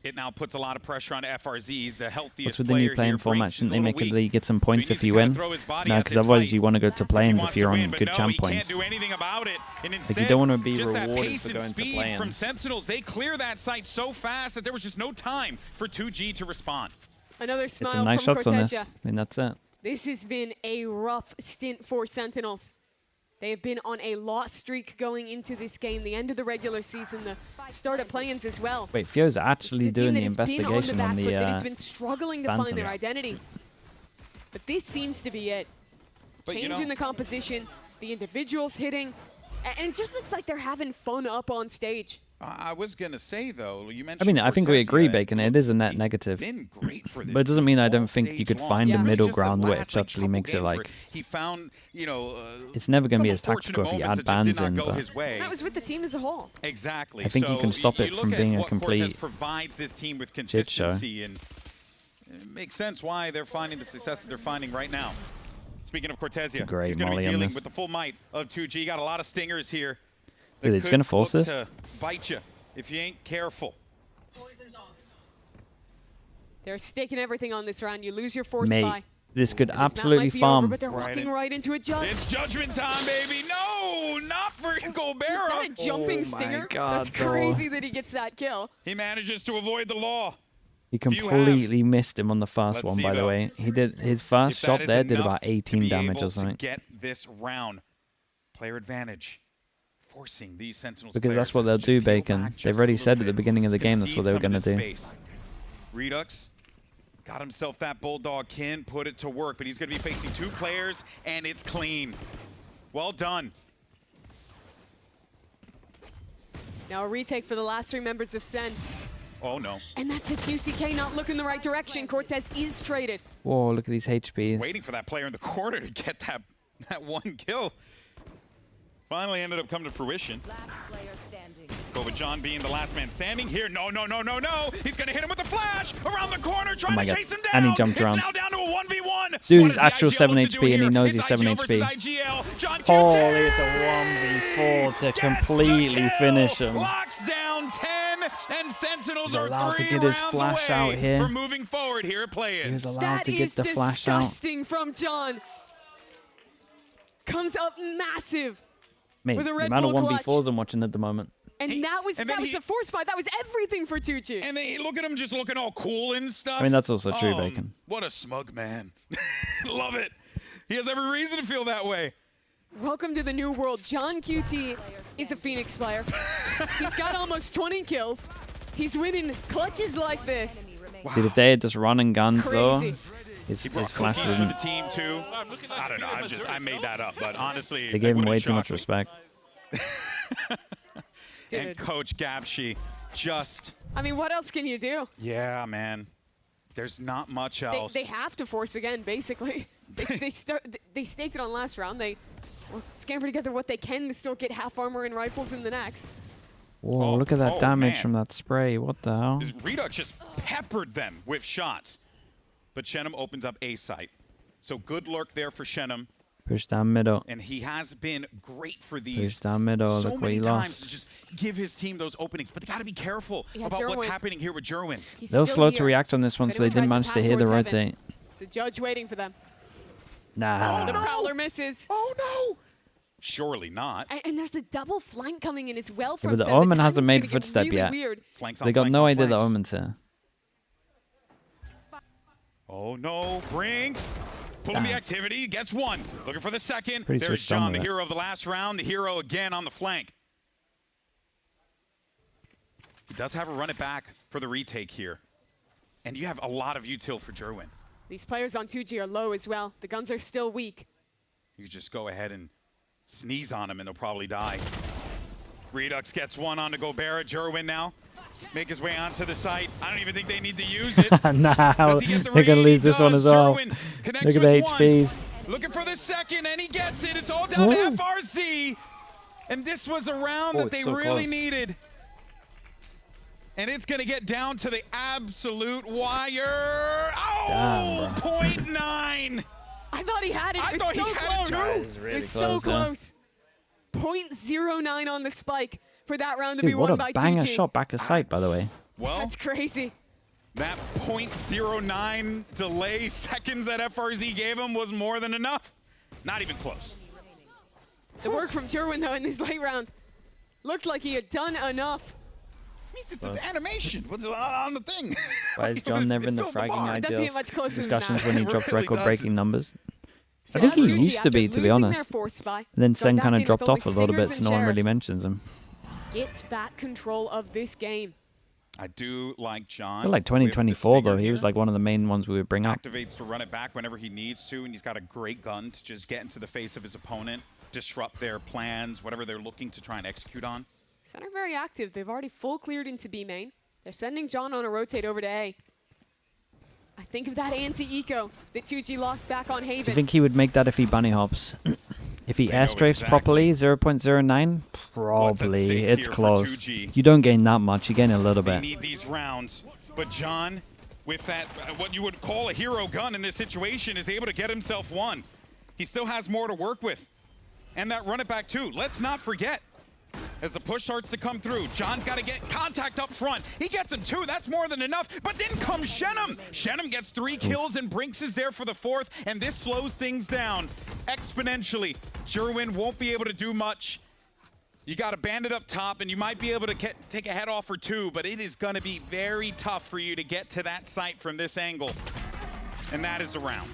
S1: It now puts a lot of pressure on FRZs, the healthiest
S2: What's with the
S1: player
S2: new playing
S1: here.
S2: format?
S1: Brinks is
S2: Shouldn't
S1: a
S2: they
S1: little
S2: make it
S1: weak.
S2: that you get some points
S1: So he
S2: if
S1: needs
S2: you
S1: to kinda
S2: win?
S1: throw his body
S2: No,
S1: at
S2: because
S1: this
S2: otherwise
S1: fight
S2: you want to go to Playins
S1: wants
S2: if you're
S1: to
S2: on
S1: win, but
S2: good
S1: no,
S2: champ
S1: he can't
S2: points.
S1: do anything about it. And instead,
S2: Like, you don't want to be
S1: just that
S2: rewarded
S1: pace
S2: for
S1: and
S2: going to
S1: speed from
S2: Playins.
S1: Sentinels, they clear that site so fast that there was just no time for 2G to respond.
S3: Another
S2: It's
S3: smile
S2: some nice
S3: from
S2: shots on this.
S3: Cortesia.
S2: I mean, that's it.
S3: This has been a rough stint for Sentinels. They have been on a loss streak going into this game, the end of the regular season, the start of Playins as well.
S2: Wait, Fio's
S3: This
S2: actually
S3: is a team
S2: doing
S3: that
S2: the
S3: has been
S2: investigation on
S3: on the
S2: the
S3: back foot, that has been struggling to find their
S2: Phantoms.
S3: identity. But this seems to be it.
S1: But, you
S3: Changing
S1: know-
S3: the composition, the individuals hitting, and it just looks like they're having fun up on stage.
S1: I was going to say, though, you mentioned
S2: I mean, I think we
S1: Cortesia,
S2: agree,
S1: and
S2: Bacon. It
S1: look,
S2: is a net
S1: he's
S2: negative.
S1: been great for this
S2: But it doesn't
S1: team
S2: mean I
S1: all
S2: don't think you
S1: stage
S2: could
S1: long.
S2: find
S3: a
S1: Really
S2: middle
S1: just the
S2: ground
S1: last,
S2: which
S1: like,
S2: actually
S1: couple
S2: makes it
S1: games where
S2: like
S1: he found, you know,
S2: it's never going to be
S1: some
S2: as tactical if
S1: unfortunate
S2: you
S1: moments
S2: add
S1: that just did
S2: bands
S1: not
S2: in,
S1: go
S2: but
S1: his way.
S3: That was with the team as a whole.
S1: Exactly.
S2: I think you
S1: So
S2: can stop it
S1: look
S2: from
S1: at
S2: being a
S1: what Cortez
S2: complete
S1: provides this team with
S2: show.
S1: consistency, and it makes sense why they're finding the success that they're finding right now. Speaking of Cortesia,
S2: great
S1: he's going to be
S2: molly on
S1: dealing
S2: this.
S1: with the full might of 2G. Got a lot of stingers here.
S2: Dude,
S1: that
S2: it's
S1: could
S2: gonna force
S1: look
S2: this?
S1: to bite you if you ain't careful.
S3: They're staking everything on this round. You lose your force
S2: mate,
S3: buy.
S2: this could
S3: This map
S2: absolutely
S3: might be over,
S2: farm.
S3: but they're
S1: Right
S3: walking
S1: in.
S3: right into a judge.
S1: It's judgment time, baby. No, not for
S3: Is that
S1: Gobera.
S3: a jumping
S2: Oh my
S3: stinger?
S2: God,
S3: That's
S2: though.
S3: crazy that he gets that kill.
S1: He manages to avoid the law.
S2: He
S1: you have-
S2: completely missed him on the first
S1: Let's
S2: one,
S1: see,
S2: by the
S1: though.
S2: way. He did his first
S1: If that
S2: shot
S1: is
S2: there did
S1: enough
S2: about
S1: to
S2: 18
S1: be
S2: damage
S1: able
S2: or something.
S1: To get this round, player advantage, forcing these Sentinels
S2: Because that's
S1: players
S2: what
S1: to
S2: they'll
S1: just
S2: do,
S1: peel
S2: Bacon.
S1: back
S2: They've
S1: just
S2: already
S1: a
S2: said
S1: little
S2: at the
S1: bit,
S2: beginning of the game that's what they were
S1: concede
S2: going to
S1: some of
S2: do.
S1: this space. Redux got himself that bulldog kin, put it to work, but he's going to be facing 2 players, and it's clean. Well done.
S3: Now a retake for the last 3 members of SEN.
S1: Oh no,
S3: And that's a QCK not looking the right direction. Cortez is traded.
S2: Whoa, look at these HPs.
S1: waiting for that player in the corner to get that one kill. Finally ended up coming to fruition. Go with John being the last man standing here. No, no, no, no, no. He's going to hit him with a flash around the corner, trying
S2: my
S1: to
S2: God.
S1: chase him down.
S2: And he jumped
S1: it's
S2: around.
S1: now down to a 1v1.
S2: Dude,
S1: What
S2: he's
S1: does the
S2: actual
S1: IGL
S2: 7
S1: look to do
S2: HP and he
S1: here?
S2: knows
S1: It's
S2: he's 7
S1: IGL versus
S2: HP.
S1: IGL. John
S2: Oh,
S1: QT
S2: it's a 1v4 to
S1: gets
S2: completely
S1: the kill.
S2: finish him.
S1: Locks down 10, and Sentinels
S2: He's
S1: are
S2: allowed to
S1: 3
S2: get his
S1: rounds
S2: flash
S1: away
S2: out here.
S1: for moving forward here at
S2: He was
S1: Playins.
S2: allowed
S3: That
S2: to get
S3: is
S2: the flash out.
S3: disgusting from John. Comes up massive.
S2: Mate,
S3: with a
S2: the
S3: Red
S2: amount of
S3: Bull
S2: 1v4s
S3: clutch.
S2: I'm watching at the moment.
S3: And
S1: He-
S3: that was
S1: and then
S3: the force fight. That was everything for 2G.
S1: And they look at him just looking all cool and stuff.
S2: I mean, that's also true, Bacon.
S1: What a smug man. Love it. He has every reason to feel that way.
S3: Welcome to the new world. John QT is a Phoenix player. He's got almost 20 kills. He's winning clutches like this.
S2: Dude, if they had just running guns, though,
S3: Crazy.
S2: his
S1: He brought
S2: flash
S1: cookies for the
S2: didn't.
S1: team too. I don't know. I made that up, but honestly,
S2: They gave him
S1: wouldn't
S2: way too
S1: shock
S2: much
S1: me.
S2: respect.
S1: And
S3: Dude.
S1: Coach Gabshi just,
S3: I mean, what else can you do?
S1: yeah, man. There's not much else.
S3: They have to force again, basically. They staked it on last round. They scamper together what they can to still get half armor and rifles in the next.
S2: Whoa,
S1: Oh,
S2: look at that
S1: oh,
S2: damage
S1: man.
S2: from that spray. What the hell?
S1: Redux just peppered them with shots. But Shenum opens up A site. So good lurk there for Shenum.
S2: Push down middle.
S1: And he has been great for
S2: Push
S1: these.
S2: down middle.
S1: So
S2: Look what
S1: many
S2: he
S1: times
S2: lost.
S1: to just give his team those openings. But they got to be careful
S3: Yeah,
S1: about what's
S3: Jerwin.
S1: happening here with Jerwin.
S3: He's
S2: They were
S3: still
S2: slow to
S3: here.
S2: react on this one,
S3: If
S2: so they
S3: anyone
S2: didn't
S3: tries
S2: manage
S3: to
S2: to hear the
S3: path towards heaven,
S2: rotate.
S3: It's a judge waiting for them.
S2: Nah.
S3: The Prowler misses.
S1: Oh, no. Surely not.
S3: And there's a double flank coming in as well
S2: Yeah,
S3: from
S2: but the
S3: Sen.
S2: Omen
S3: timing's
S2: hasn't made
S3: gonna get
S2: footstep
S3: really
S2: yet.
S3: Weird.
S1: Flanks on
S2: They got
S1: flanks
S2: no
S1: on
S2: idea the
S1: flanks.
S2: Omen's here.
S1: Oh, no. Brinks. Pulling the
S2: Ah.
S1: activity. Gets one. Looking for the second.
S2: Pretty
S1: There's
S2: switched on
S1: John,
S2: with
S1: the
S2: it.
S1: hero of the last round. The hero again on the flank. He does have a run it back for the retake here. And you have a lot of util for Jerwin.
S3: These players on 2G are low as well. The guns are still weak.
S1: You could just go ahead and sneeze on him and they'll probably die. Redux gets one onto Gobera. Jerwin now make his way onto the site. I don't even think they need to use it.
S2: Now
S1: Does he get the
S2: they're gonna
S1: read?
S2: lose
S1: He
S2: this one
S1: does.
S2: as well.
S1: Jerwin connects
S2: Look at the
S1: with one.
S2: HPs.
S1: Looking for the second, and he gets it. It's all down to
S2: Woo.
S1: FRZ. And this was a round
S2: Oh,
S1: that
S2: it's
S1: they
S2: so
S1: really
S2: close.
S1: needed. And it's going to get down to the absolute wire. Oh,
S2: Damn, bro.
S1: 0.9.
S3: I thought he had it.
S1: I
S3: It was
S1: thought he
S3: so
S1: had it
S3: close.
S1: too.
S2: That is
S3: It
S2: really
S3: was so
S2: close, yeah.
S3: close. 0.09 on the spike for that round to
S2: Dude,
S3: be
S2: what
S3: won
S2: a
S3: by
S2: banger
S3: 2G.
S2: shot back of sight, by the way.
S1: Well,
S3: That's crazy.
S1: that 0.09 delay seconds that FRZ gave him was more than enough. Not even close.
S3: The work from Jerwin, though, in this late round looked like he had done enough.
S1: The animation was on the thing.
S2: Why is John never in the
S1: It filled the
S2: fragging
S1: bar.
S3: It doesn't
S2: ideals
S3: get much closer than
S2: discussions
S3: that.
S2: when he
S1: It
S2: dropped
S1: really
S2: record-breaking numbers?
S3: So
S2: think
S3: now
S2: he
S3: 2G,
S2: used to
S3: after
S2: be honest.
S3: losing their fourth spy,
S2: And then
S3: gone
S2: Sen
S3: back
S2: kind of
S3: in with
S2: dropped
S3: only
S2: off a little bit,
S3: Stingers
S2: so
S3: and
S2: no one really
S3: Sheriffs.
S2: mentions him.
S3: Gets back control of this game.
S1: I do like John.
S2: I feel like
S1: with the
S2: 2024 though,
S1: stinger
S2: he was
S1: here.
S2: like one of the main ones we would bring up.
S1: Activates to run it back whenever he needs to, and he's got a great gun to just get into the face of his opponent, disrupt their plans, whatever they're looking to try and execute on.
S3: Sen are very active. They've already full cleared into B main. They're sending John on a rotate over to A. I think of that anti-eco that 2G lost back on
S2: Do you
S3: Haven.
S2: think he would make that if he bunny hops? If he
S1: They know
S2: airstrafes
S1: exactly.
S2: properly, 0.09?
S1: What's at
S2: Probably.
S1: stake
S2: It's
S1: here for
S2: close.
S1: 2G?
S2: You don't gain that much. You gain a little
S1: They
S2: bit.
S1: need these rounds, but John, with that, what you would call a hero gun in this situation, is able to get himself one. He still has more to work with. And that run it back too. Let's not forget, as the push starts to come through, John's got to get contact up front. He gets him two, that's more than enough. But then comes Shenum. Shenum gets 3 kills and Brinks is there for the 4th, and this slows things down exponentially. Jerwin won't be able to do much. You got a bandit up top, and you might be able to take a head off or 2, but it is going to be very tough for you to get to that site from this angle. And that is the round.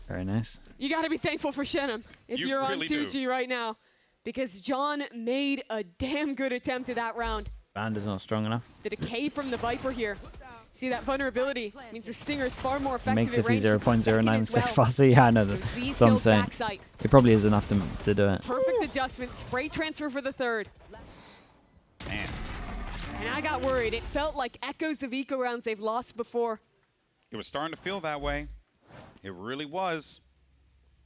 S2: Very nice.
S3: You got to be thankful for Shenum if
S1: You
S3: you're on
S1: really
S3: 2G
S1: do.
S3: right now, because John made a damn good attempt at that round.
S2: Band is not strong enough.
S3: The decay from the Viper here. See, that vulnerability means the Stinger is far more effective
S2: Makes
S3: at
S2: if he's
S3: range. With the second as
S2: 0.096
S3: well.
S2: faster. Yeah, I know that.
S3: There's these
S2: So I'm
S3: kills
S2: saying.
S3: backside.
S2: It probably is enough to do it.
S3: Perfect adjustment. Spray transfer for the 3rd.
S1: Man,
S3: And I got worried. It felt like echoes of eco rounds they've lost before.
S1: it was starting to feel that way. It really was.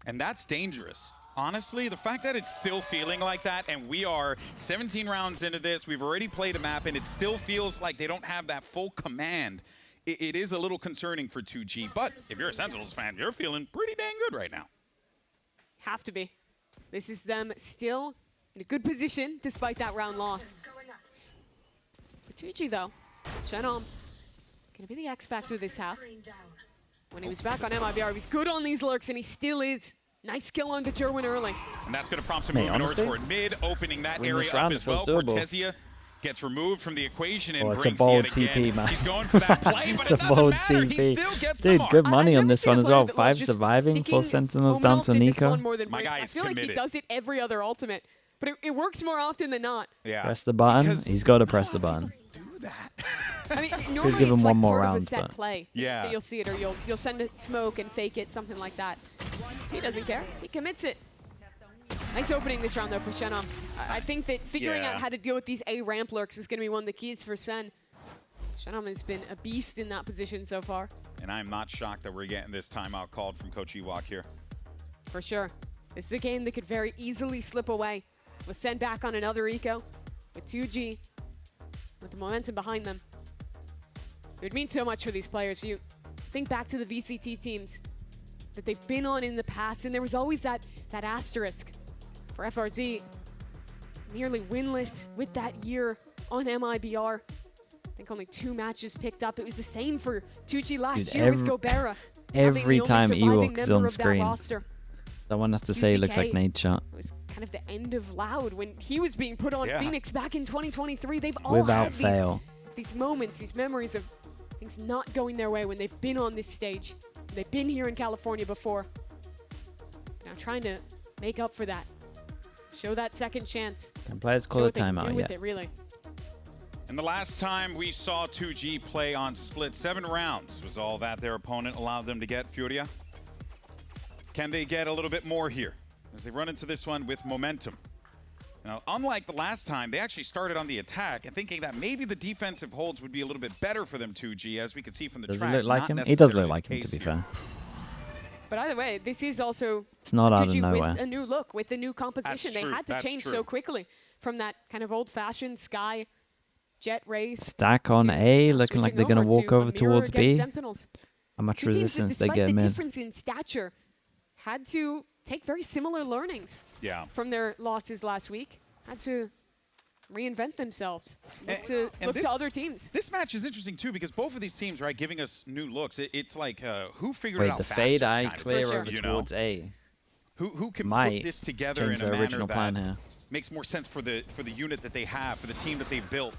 S1: And that's dangerous. Honestly, the fact that it's still feeling like that, and we are 17 rounds into this, we've already played a map, and it still feels like they don't have that full command. It is a little concerning for 2G, but if you're a Sentinels fan, you're feeling pretty dang good right now.
S3: Have to be. This is them still in a good position despite that round loss. For 2G though, Shenum gonna be the X factor this half. When he was back on MIBR, he was good on these lurks, and he still is. Nice kill on the Jerwin early.
S1: And that's going to prompt some
S2: Mate,
S1: movement
S2: honestly,
S1: toward mid, opening that
S2: win
S1: area
S2: this
S1: up
S2: round,
S1: as
S2: it feels
S1: well.
S2: doable.
S1: Cortesia gets removed from the equation and
S2: Oh, it's a
S1: brings
S2: bold
S1: yet again.
S2: TP, man.
S1: He's going for that play, but
S2: It's
S1: it
S2: a
S1: doesn't
S2: bold
S1: matter. He
S2: TP.
S1: still gets the
S2: Dude,
S1: mark.
S2: good money
S3: I've
S2: on
S3: never
S2: this
S3: seen a
S2: one as
S3: player
S2: well.
S3: that
S2: 5
S3: loves just
S2: surviving, 4
S3: sticking
S2: Sentinels
S3: home
S2: down
S3: routes
S2: to
S3: into spawn
S2: Nico.
S3: more than
S1: My
S3: Brinks.
S1: guy
S3: I
S1: is
S3: feel like he
S1: committed.
S3: does it every other ultimate, but it works more often than not.
S1: Yeah.
S2: Press the button.
S1: Because
S2: He's got to press the button.
S1: do that.
S3: I mean, normally
S2: give him
S3: it's
S2: one
S3: like
S2: more
S3: part
S2: round,
S3: of a set
S2: but-
S3: play.
S1: Yeah.
S3: That you'll see it, or you'll send it smoke and fake it, something like that. He doesn't care. He commits it. Nice opening this round though for Shenum. I think that figuring out
S1: Yeah.
S3: how to deal with these A ramp lurks is going to be one of the keys for Sen. Shenum has been a beast in that position so far,
S1: And I'm not shocked that we're getting this timeout called from Coach Ewok here.
S3: for sure. This is a game that could very easily slip away. With Sen back on another eco, with 2G, with the momentum behind them. It would mean so much for these players. You think back to the VCT teams that they've been on in the past, and there was always that asterisk for FRZ. Nearly winless with that year on MIBR. I think only 2 matches picked up. It was the same for 2G last
S2: Dude,
S3: year with Gobera.
S2: every time Ewok is on
S3: That
S2: screen.
S3: roster.
S2: Someone has to say it looks like
S3: UCK.
S2: Nate shot.
S3: It was kind of the end of Loud when he was being put on
S1: Yeah.
S3: Phoenix back in 2023. They've all
S2: Without
S3: had
S2: fail.
S3: these moments, these memories of things not going their way when they've been on this stage. They've been here in California before. Now trying to make up for that. Show that second chance.
S2: Can players
S3: Show
S2: call a
S3: what they can do
S2: timeout
S3: with
S2: yet?
S3: it, really.
S1: And the last time we saw 2G play on split, 7 rounds was all that their opponent allowed them to get. Furia, can they get a little bit more here as they run into this one with momentum? Now, unlike the last time, they actually started on the attack and thinking that maybe the defensive holds would be a little bit better for them 2G, as we could see from the
S2: Does
S1: track.
S2: he look like
S1: not
S2: him? He does
S1: necessarily
S2: look like
S1: the
S2: him, to
S1: case
S2: be
S1: here.
S2: fair.
S3: But either way, this is also
S2: It's not out of
S3: 2G
S2: nowhere.
S3: with a new look, with the new composition. They
S1: true,
S3: had to
S1: that's
S3: change
S1: true.
S3: so quickly from that kind of old-fashioned Sky Jet race.
S2: Stack on
S3: to
S2: A, looking like
S3: switching
S2: they're going to walk
S3: a
S2: over
S3: mirror
S2: towards
S3: against
S2: B.
S3: Sentinels.
S2: How much
S3: Two teams that,
S2: resistance they
S3: despite
S2: get
S3: the
S2: mid.
S3: difference in stature, had to take very similar learnings
S1: Yeah.
S3: from their losses last week. Had to reinvent themselves, look
S1: And-
S3: to
S1: and
S3: look
S1: this-
S3: to other teams.
S1: This match is interesting too because both of these teams, right, giving us new looks. It's like who figured it
S2: Wait,
S1: out
S2: the
S1: faster,
S2: fade eye
S1: kind of,
S2: clear
S3: sure.
S2: over
S1: you know?
S2: towards A.
S1: Who can
S2: Might
S1: put this together
S2: change
S1: in a
S2: their
S1: manner
S2: original
S1: that
S2: plan here.
S1: makes more sense for the unit that they have, for the team that they've built.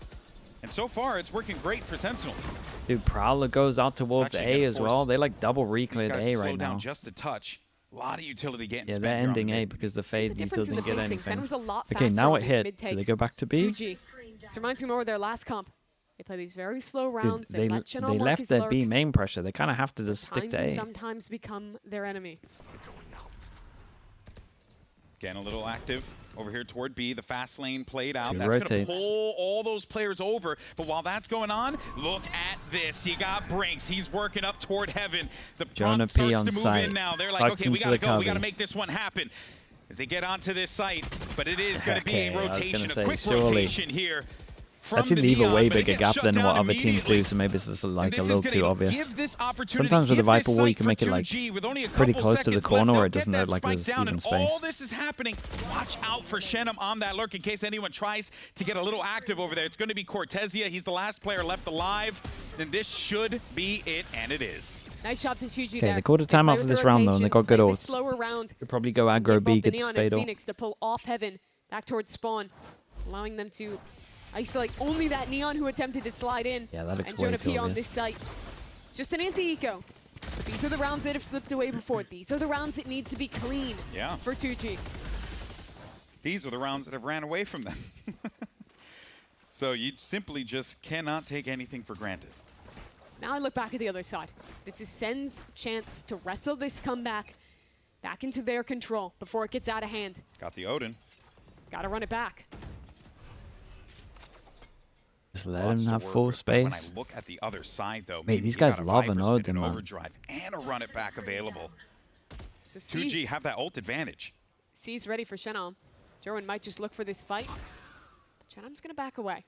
S1: And so far, it's working great for Sentinels.
S2: Dude, Prowler goes out towards
S1: actually
S2: A
S1: gonna
S2: as well.
S1: force
S2: They like double
S1: These
S2: re-cleared
S1: guys
S2: A
S1: slow
S2: right
S1: down
S2: now.
S1: just a touch. A lot of utility getting
S2: Yeah,
S1: spent
S2: they're
S1: here on the
S2: ending A
S1: mid.
S2: because the
S3: See the
S2: fade still
S3: difference in
S2: didn't
S3: the
S2: get
S3: pacing. Sen
S2: anything.
S3: was a lot
S2: Okay,
S3: faster
S2: now
S3: on
S2: it
S3: these
S2: hit.
S3: mid
S2: Do they
S3: takes.
S2: go back to B?
S3: 2G. This reminds me more of their last comp. They play these very slow
S2: Dude,
S3: rounds.
S2: they
S3: let Chenon work
S2: left
S3: his
S2: their B
S3: lurks.
S2: main pressure. They kind of have to just
S3: Time
S2: stick to
S3: can
S2: A.
S3: sometimes become their enemy.
S1: Getting a little active over here toward B. The fast lane played out.
S2: Two
S1: That's going to
S2: rotates.
S1: pull all those players over. But while that's going on, look at this. You got Brinks. He's working up toward heaven. The
S2: Jonah
S1: prompt
S2: P
S1: starts
S2: on
S1: to move
S2: site.
S1: in now. They're like,
S2: Tucked
S1: okay, we
S2: into
S1: got to
S2: the
S1: go. We got to
S2: cubby.
S1: make this one happen. As they get onto this site, but it is going to be
S2: Okay,
S1: a
S2: I was gonna
S1: rotation,
S2: say,
S1: a quick
S2: surely.
S1: rotation here. From
S2: Actually
S1: the
S2: leave a
S1: Neon,
S2: way
S1: but it
S2: bigger
S1: gets
S2: gap
S1: shut
S2: than
S1: down
S2: what other teams
S1: immediately.
S2: do, so maybe this is
S1: And
S2: like
S1: this
S2: a
S1: is
S2: little
S1: gonna
S2: too obvious.
S1: give this opportunity,
S2: Sometimes with the
S1: give this
S2: Viper wall, you
S1: site
S2: can
S1: for
S2: make it like
S1: 2G with only a
S2: pretty
S1: couple
S2: close to the
S1: seconds
S2: corner
S1: left.
S2: where it
S1: They'll
S2: doesn't
S1: get
S2: look
S1: that
S2: like
S1: spike
S2: there's
S1: down,
S2: even
S1: and
S2: space.
S1: all this is happening. Watch out for Shenum on that lurk in case anyone tries to get a little active over there. It's going to be Cortezia. He's the last player left alive, and this should be it, and it is.
S3: Nice job to 2G
S2: Okay,
S3: there.
S2: they called a
S3: play
S2: timeout
S3: with
S2: for
S3: the
S2: this round though, and they
S3: rotations,
S2: got good
S3: play this
S2: ults.
S3: slower round.
S2: Could probably go
S3: Get
S2: aggro
S3: both
S2: B,
S3: the
S2: get
S3: Neon
S2: this
S3: and
S2: fatal.
S3: Phoenix to pull off heaven back towards spawn, allowing them to isolate only that Neon who attempted to slide in.
S2: Yeah, that looks
S3: and
S2: way
S3: Jonah
S2: too
S3: P on
S2: obvious.
S3: this site. Just an anti-eco. But these are the rounds that have slipped away before. These are the rounds that need to be clean
S1: Yeah.
S3: for 2G.
S1: These are the rounds that have ran away from them. So you simply just cannot take anything for granted.
S3: Now I look back at the other side. This is Sen's chance to wrestle this comeback back into their control before it gets out of hand.
S1: Got the Odin.
S3: Gotta run it back.
S2: Just let
S1: Lots
S2: him
S1: to
S2: have
S1: work
S2: full
S1: with, but When I
S2: space.
S1: look at the other side, though,
S2: Mate,
S1: maybe
S2: these
S1: you
S2: guys
S1: got a
S2: love
S1: Viper
S2: an
S1: spin,
S2: Odin, man.
S1: overdrive, and a run it back available.
S3: So
S1: 2G
S3: C's,
S1: have that ult advantage.
S3: C's ready for Shenam. Jerwin might just look for this fight. Shenam's gonna back away.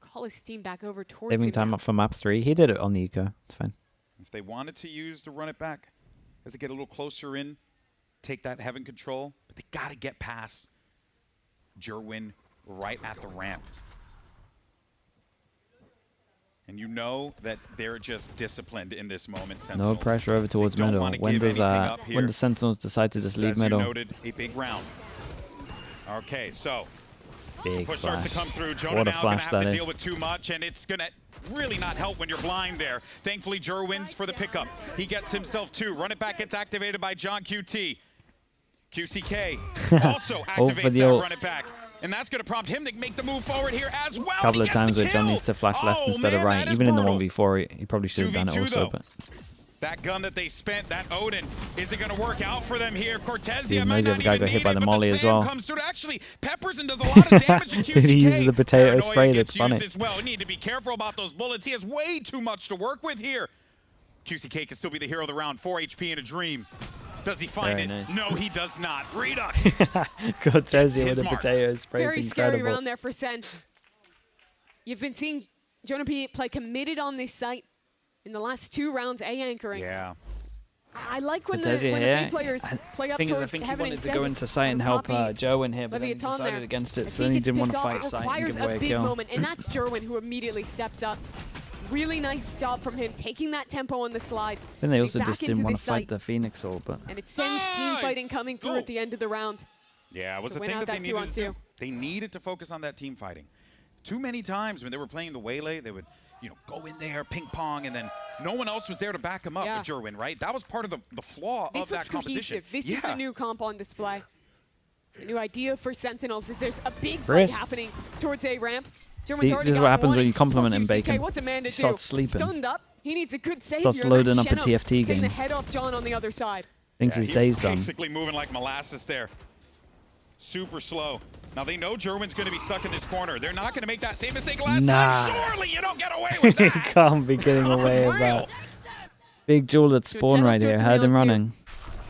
S3: Call his team back over towards
S2: Saving
S3: him
S2: time
S3: now.
S2: up for map 3. He did it on the eco. It's fine.
S1: If they wanted to use the run it back, as they get a little closer in, take that heaven control, but they got to get past Jerwin right at the ramp. And you know that they're just disciplined in this moment,
S2: No
S1: Sentinels.
S2: pressure over towards
S1: don't
S2: middle.
S1: wanna
S2: When
S1: give
S2: does
S1: anything up here.
S2: when does Sentinels decide to just
S1: As
S2: leave
S1: you
S2: middle?
S1: noted, a big round. Okay, so
S2: Big
S1: push starts to
S2: flash.
S1: come through. Jonah
S2: What a
S1: now going to
S2: flash
S1: have
S2: that
S1: to
S2: is.
S1: deal with too much, and it's going to really not help when you're blind there. Thankfully, Jur wins for the pickup. He gets himself two. Run it back gets activated by John QT. QCK also activates
S2: the
S1: that
S2: ult.
S1: run it back. And that's going to prompt him to make the move forward here as well.
S2: A couple
S1: He
S2: of
S1: gets the
S2: times where John
S1: kill.
S2: needs to flash left
S1: Oh,
S2: instead of
S1: man,
S2: right.
S1: that is
S2: Even in the
S1: brutal.
S2: 1v4, he probably should have done it
S1: 2v2
S2: also.
S1: though.
S2: But
S1: That gun that they spent, that Odin, is it going to work out for them here? Cortezia
S2: Dude,
S1: might
S2: maybe
S1: not
S2: the guy
S1: even
S2: got hit
S1: need
S2: by
S1: it,
S2: the
S1: but
S2: molly as
S1: spam
S2: well.
S1: comes through. Actually, peppers and does a lot of damage in QCK.
S2: Dude, he uses the potato
S1: Paranoia
S2: spray,
S1: gets
S2: that's funny.
S1: used as well. We need to be careful about those bullets. He has way too much to work with here. QCK can still be the hero of the round. 4 HP in a dream. Does he find
S2: Very
S1: it?
S2: nice.
S1: No, he does not. Redux.
S2: Cortezia
S1: his
S2: with the
S1: mark.
S2: potato spray
S3: Very
S2: is
S3: scary
S2: incredible.
S3: round there for Sen. You've been seeing Jonah P play committed on this site in the last 2 rounds, A anchoring.
S1: Yeah.
S3: I like when the
S2: Cortezia
S3: when the
S2: here.
S3: Fade players play up
S2: Thing is, I
S3: towards
S2: think he
S3: heaven
S2: wanted to
S3: instead.
S2: go into site and help
S3: Poppy,
S2: Joe in here, but then he
S3: Leviathan
S2: decided
S3: there.
S2: against it,
S3: As
S2: so
S3: he
S2: he
S3: gets
S2: didn't want to
S3: picked off,
S2: fight
S3: it
S2: site and
S3: requires
S2: give away
S3: a
S2: a
S3: big
S2: kill.
S3: moment, and that's Jerwin who immediately steps up. Really nice job from him, taking that tempo on the slide.
S2: Then they
S3: getting
S2: also
S3: back
S2: just
S3: into
S2: didn't want
S3: this
S2: to fight
S3: site.
S2: the Phoenix Orb, but
S3: And it's Sen's team fighting
S1: Nice.
S3: coming through
S1: Oh.
S3: at the end of the round.
S1: Yeah, it was
S3: To
S1: the
S3: win
S1: thing
S3: out
S1: that they
S3: that
S1: needed to
S3: 2-on-2.
S1: do. They needed to focus on that team fighting. Too many times when they were playing the Waylay, they would, go in there, ping pong, and then no one else was there to back them up
S3: Yeah.
S1: with Jerwin, right? That was part of the flaw
S3: This
S1: of that
S3: looks
S1: composition.
S3: cohesive. This is the new comp on display. The new idea for Sentinels is there's a big
S2: Chris.
S3: fight happening towards A ramp. Jerwin's
S2: This
S3: already
S2: is
S3: got
S2: what happens
S3: one.
S2: when you compliment him,
S3: QCK,
S2: Bacon.
S3: What's a man to
S2: He
S3: do?
S2: starts sleeping.
S3: Stunned up. He needs a good save
S2: Starts
S3: here. and
S2: loading
S3: that's
S2: up a
S3: Shenum
S2: TFT
S3: getting
S2: game.
S3: the head off John on the other side.
S2: thinks
S1: Yeah,
S2: his
S1: he
S2: day's
S1: was
S2: done.
S1: basically moving like molasses there. super slow. Now they know Jerwin's going to be stuck in this corner. They're not going to make that same mistake last
S2: Nah.
S1: time. Surely you don't get away with
S2: You
S1: that.
S2: can't be getting away with that. Big Jewel at spawn right here. Heard him running.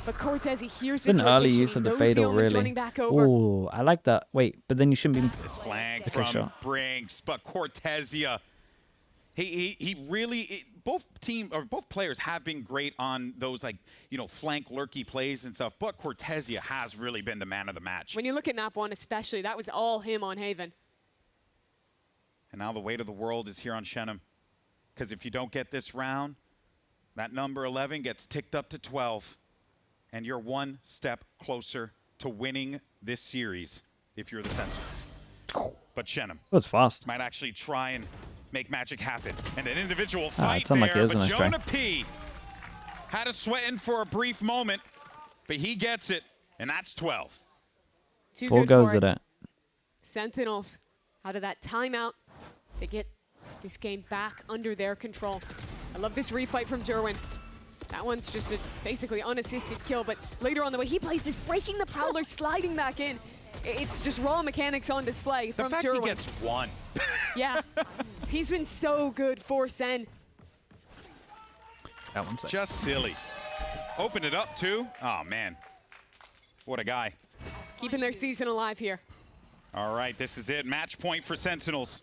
S3: But Cortez, he hears
S2: It's
S3: this
S2: an early
S3: rotation,
S2: use of the
S3: knows the
S2: fatal,
S3: Omen's
S2: really.
S3: running back over.
S2: Oh, I like that. Wait, but then you shouldn't be.
S1: This flank
S2: Okay,
S1: from
S2: sure.
S1: Brinks, but Cortezia. He really both players have been great on those, like, you know, flank lurky plays and stuff, but Cortezia has really been the man of the match.
S3: When you look at map 1 especially, that was all him on Haven.
S1: And now the weight of the world is here on Shenum, because if you don't get this round, that number 11 gets ticked up to 12, and you're one step closer to winning this series if you're the Sentinels. But Shenum
S2: That was fast.
S1: might actually try and make magic happen. And an individual fight
S2: it's unlucky,
S1: there,
S2: isn't
S1: but
S2: it, Stray?
S1: Jonah P had a sweating for a brief moment, but he gets it, and that's 12.
S3: Too
S2: Full
S3: good
S2: goes
S3: for
S2: at
S3: it.
S2: it.
S3: Sentinels out of that timeout to get this game back under their control. I love this refight from Jerwin. That one's just a basically unassisted kill, but later on the way he plays this, breaking the Prowler, sliding back in. It's just raw mechanics on display
S1: The
S3: from
S1: fact
S3: Jerwin.
S1: he gets one.
S3: Yeah, he's been so good for Sen.
S2: That one's like,
S1: Just silly. Open it up, too. Oh, man. What a guy.
S3: Keeping their season alive here.
S1: All right, this is it. Match point for Sentinels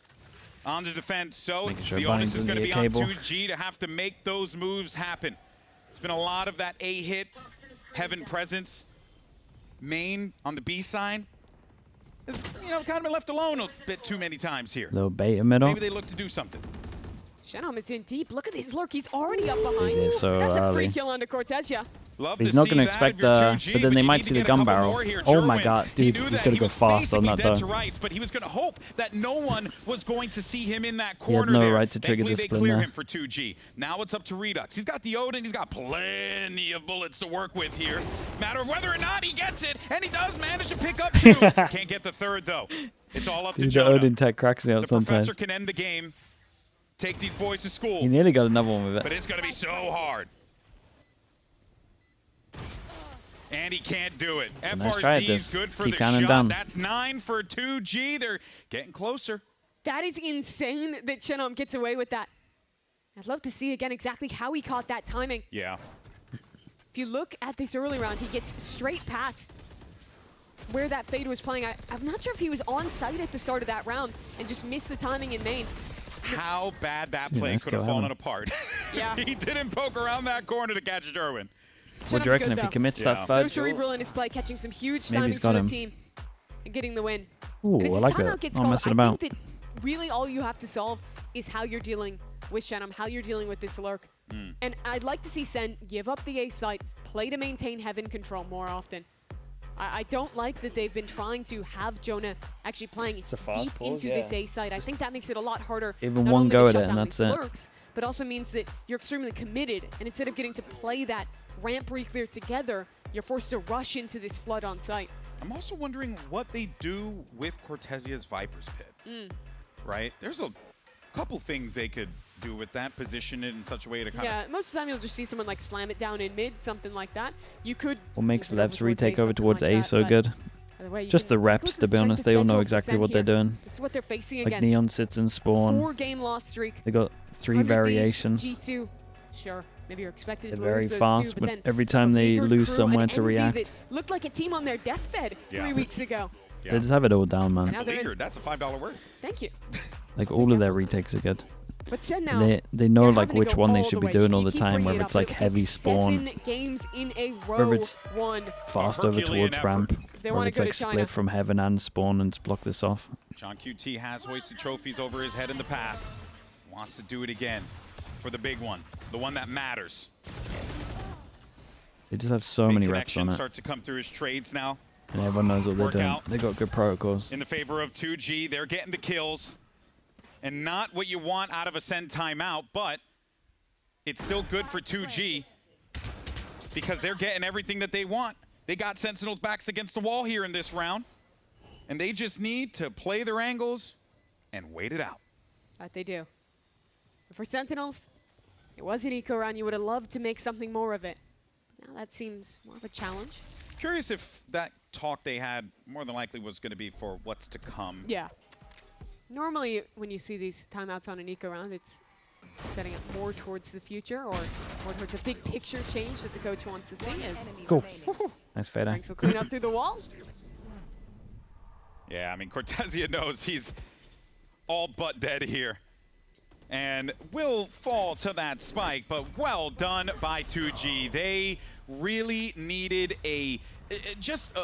S1: on the defense. So
S2: Making sure
S1: the onus
S2: Bind
S1: is
S2: doesn't
S1: going to
S2: get
S1: be
S2: a
S1: on
S2: cable.
S1: 2G to have to make those moves happen. It's been a lot of that A-hit, Heaven presence. Main on the B side. It's, you know, kind of been left alone a bit too many times here.
S2: little bait in middle.
S1: Maybe they look to do something.
S3: Shenum is in deep. Look at this lurk. He's already up behind.
S2: He is so
S3: That's a free
S2: early.
S3: kill onto Cortezia.
S1: Love
S2: He's
S1: to
S2: not
S1: see
S2: going to
S1: that
S2: expect
S1: if you're
S2: the,
S1: 2G,
S2: but then they
S1: you
S2: might
S1: need
S2: see
S1: to
S2: the
S1: get a
S2: gun
S1: couple
S2: barrel.
S1: more here.
S2: Oh my
S1: Jerwin,
S2: god,
S1: he
S2: dude,
S1: knew
S2: he's
S1: that.
S2: going
S1: He
S2: to go
S1: was
S2: fast on that
S1: basically dead
S2: though.
S1: to rights, but he was going to hope that no one was going to see him in that
S2: He had
S1: corner
S2: no
S1: there.
S2: right to trigger
S1: Thankfully,
S2: the
S1: they
S2: spin
S1: clear
S2: there.
S1: him for 2G. Now it's up to Redux. He's got the Odin. He's got plenty of bullets to work with here. Matter of whether or not he gets it, and he does manage to pick up 2. Can't get the 3rd though. It's all up to
S2: Dude, the
S1: Jonah.
S2: Odin tech cracks me up
S1: The
S2: sometimes.
S1: professor can end the game. Take these boys to school.
S2: He nearly got another one with
S1: But
S2: it.
S1: it's going to be so hard. And he can't do it.
S2: nice try at
S1: FRZ is
S2: this.
S1: good for
S2: Keep
S1: the
S2: counting
S1: shot.
S2: down.
S1: That's 9 for 2G. They're getting closer.
S3: That is insane that Shenum gets away with that. I'd love to see again exactly how he caught that timing.
S1: Yeah.
S3: If you look at this early round, he gets straight past where that fade was playing. I'm not sure if he was on site at the start of that round and just missed the timing in main.
S1: How bad that
S2: Yeah,
S1: play
S2: nice
S1: could have
S2: go,
S1: fallen
S2: Evan.
S1: apart.
S3: Yeah.
S1: He didn't poke around that corner to catch Derwin.
S2: What do
S3: Shenum's
S2: you reckon
S3: good,
S2: if he
S3: though.
S2: commits
S1: Yeah.
S2: that
S3: So
S2: third?
S3: cerebral in his play, catching some huge
S2: Maybe he's
S3: timings
S2: got
S3: for the
S2: him.
S3: team and getting the win.
S2: Ooh,
S3: And as
S2: I
S3: his
S2: like
S3: timeout
S2: it.
S3: gets
S2: Not
S3: called,
S2: messing
S3: I
S2: about.
S3: think that really all you have to solve is how you're dealing with Shenum, how you're dealing with this lurk. And I'd like to see Sen give up the A site, play to maintain Heaven control more often. I don't like that they've been trying to have Jonah actually playing
S2: a fast
S3: deep
S2: pause,
S3: into
S2: yeah.
S3: this A site. I think that makes it a lot harder.
S2: Even
S3: not
S2: one
S3: only
S2: go
S3: to
S2: at
S3: shut
S2: it and
S3: down
S2: that's
S3: these
S2: it.
S3: lurks, but also means that you're extremely committed. And instead of getting to play that ramp re-clear together, you're forced to rush into this flood on site.
S1: I'm also wondering what they do with Cortezia's Viper's Pit. Right? There's a couple things they could do with that, position it in such a way to kind
S3: Yeah, most of the time you'll just see someone like slam it down in mid, something like that. You could.
S2: What makes
S3: move it over
S2: Lev's
S3: towards
S2: retake
S3: A,
S2: over
S3: something
S2: towards
S3: like
S2: A
S3: that,
S2: so
S3: but
S2: good?
S3: either way, you
S2: Just
S3: can
S2: the
S3: take a
S2: reps,
S3: look
S2: to
S3: at
S2: be
S3: the
S2: honest.
S3: strength
S2: They all
S3: of
S2: know
S3: schedule for
S2: exactly
S3: Sen
S2: what they're
S3: here.
S2: doing.
S3: This is what they're facing
S2: Like
S3: against.
S2: Neon sits and spawn.
S3: 4-game loss streak.
S2: They got 3
S3: 100 Thieves,
S2: variations.
S3: G2. Sure, maybe you're expected
S2: They're
S3: to
S2: very
S3: lose those
S2: fast,
S3: two,
S2: but
S3: then
S2: every time
S3: a
S2: they
S3: bigger
S2: lose
S3: crew,
S2: somewhere
S3: an
S2: to
S3: envy
S2: react,
S3: that looked like a team on their deathbed
S1: Yeah.
S3: 3 weeks ago.
S1: Yeah.
S2: they just have it all down, man.
S3: Now they're in.
S1: Beleaguered, that's a $5 word.
S3: Thank you.
S2: Like all of their retakes are good.
S3: But Sen now.
S2: They know
S3: they're
S2: like
S3: having to
S2: which
S3: go
S2: one they
S3: all
S2: should
S3: the
S2: be
S3: way.
S2: doing
S3: You
S2: all the
S3: keep
S2: time,
S3: bringing
S2: whether
S3: it
S2: it's
S3: up,
S2: like
S3: but it
S2: heavy
S3: takes
S2: spawn,
S3: 7 games in a
S2: whether
S3: row
S2: it's
S3: won.
S2: fast over
S1: Herculean
S2: towards
S1: effort.
S2: ramp,
S3: If they
S2: whether
S3: wanna
S2: it's
S3: go to
S2: like
S3: China.
S2: split from heaven and spawn and block this off.
S1: John QT has hoisted trophies over his head in the past. Wants to do it again for the big one, the one that matters.
S2: They just have so
S1: Big
S2: many reps
S1: connections
S2: on it,
S1: start to come through his trades now.
S2: and everyone knows what they're
S1: Work
S2: doing.
S1: out.
S2: They got good protocols.
S1: In the favor of 2G, they're getting the kills. And not what you want out of a send timeout, but it's still good for 2G because they're getting everything that they want. They got Sentinels' backs against the wall here in this round, and they just need to play their angles and wait it out.
S3: That they do. But for Sentinels, it was an eco round. You would have loved to make something more of it. Now that seems more of a challenge.
S1: Curious if that talk they had more than likely was going to be for what's to come.
S3: Yeah. Normally, when you see these timeouts on an eco round, it's setting up more towards the future or more towards a big picture change that the coach wants to see. As
S2: Cool. Nice fade.
S3: Franks will clean up through the wall.
S1: Yeah, I mean, Cortezia knows he's all but dead here and will fall to that spike, but well done by 2G. They really needed just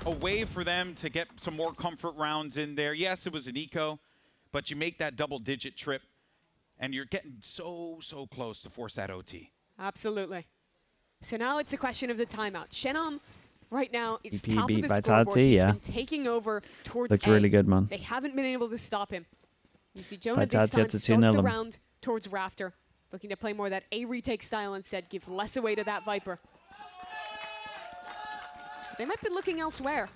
S1: a way for them to get some more comfort rounds in there. Yes, it was an eco, but you make that double-digit trip, and you're getting so close to force that OT.
S3: Absolutely. So now it's a question of the timeout. Shenom right now is
S2: EP
S3: top of
S2: beat
S3: the
S2: by
S3: scoreboard.
S2: Tati,
S3: He's
S2: yeah.
S3: been taking over towards
S2: Looked
S3: A.
S2: really good, man.
S3: They haven't been able to stop him. You see Jonah
S2: But
S3: this
S2: Tati
S3: time
S2: had to
S3: start
S2: 2-0
S3: the
S2: him.
S3: round towards Rafter, looking to play more that A retake style instead, give less away to that Viper. They might be looking elsewhere.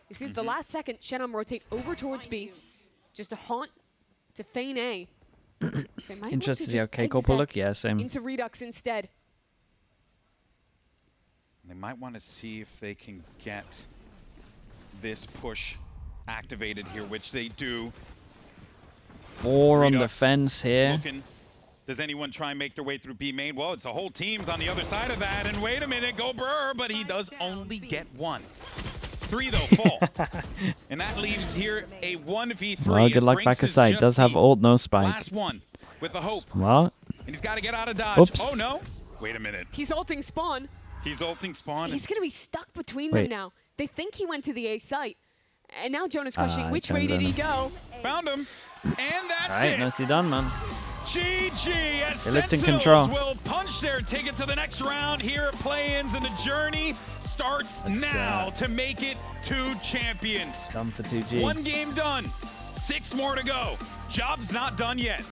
S3: You see, at the last second, Shenom rotate over towards B, just a haunt to feign A. So they might want
S2: Interested to see how
S3: just
S2: Keiko will
S3: exit
S2: look. Yeah, same.
S3: into Redux instead.
S1: They might want to see if they can get this push activated here, which they do.
S2: 4 on the
S1: Redux
S2: fence here.
S1: looking. Does anyone try and make their way through B main? Well, it's the whole team's on the other side of that. And wait a minute, go Brr, but he does only get 1. 3 though fall. And that leaves here a 1v3.
S2: Well, good luck
S1: Brinks
S2: back
S1: is
S2: aside.
S1: just
S2: Does have
S1: the
S2: ult, no spike.
S1: last one with the hope.
S2: Well,
S1: And he's got to get out of dodge.
S2: Oops.
S1: Oh no. Wait a minute.
S3: He's ulting spawn.
S1: He's ulting spawn.
S3: He's going to be stuck between
S2: Wait.
S3: them now. They think he went to the A site. And now Jonah's questioning, which way
S2: turns
S3: did he
S2: on
S3: go?
S1: Found him. And that's
S2: alright,
S1: it.
S2: nicely done, man.
S1: GG as
S2: They're lifting
S1: Sentinels
S2: control.
S1: will punch their ticket to the next round here at Playins, and the journey starts now to make it to champions.
S2: Done for 2G.
S1: 1 game done, 6 more to go. Job's not done yet.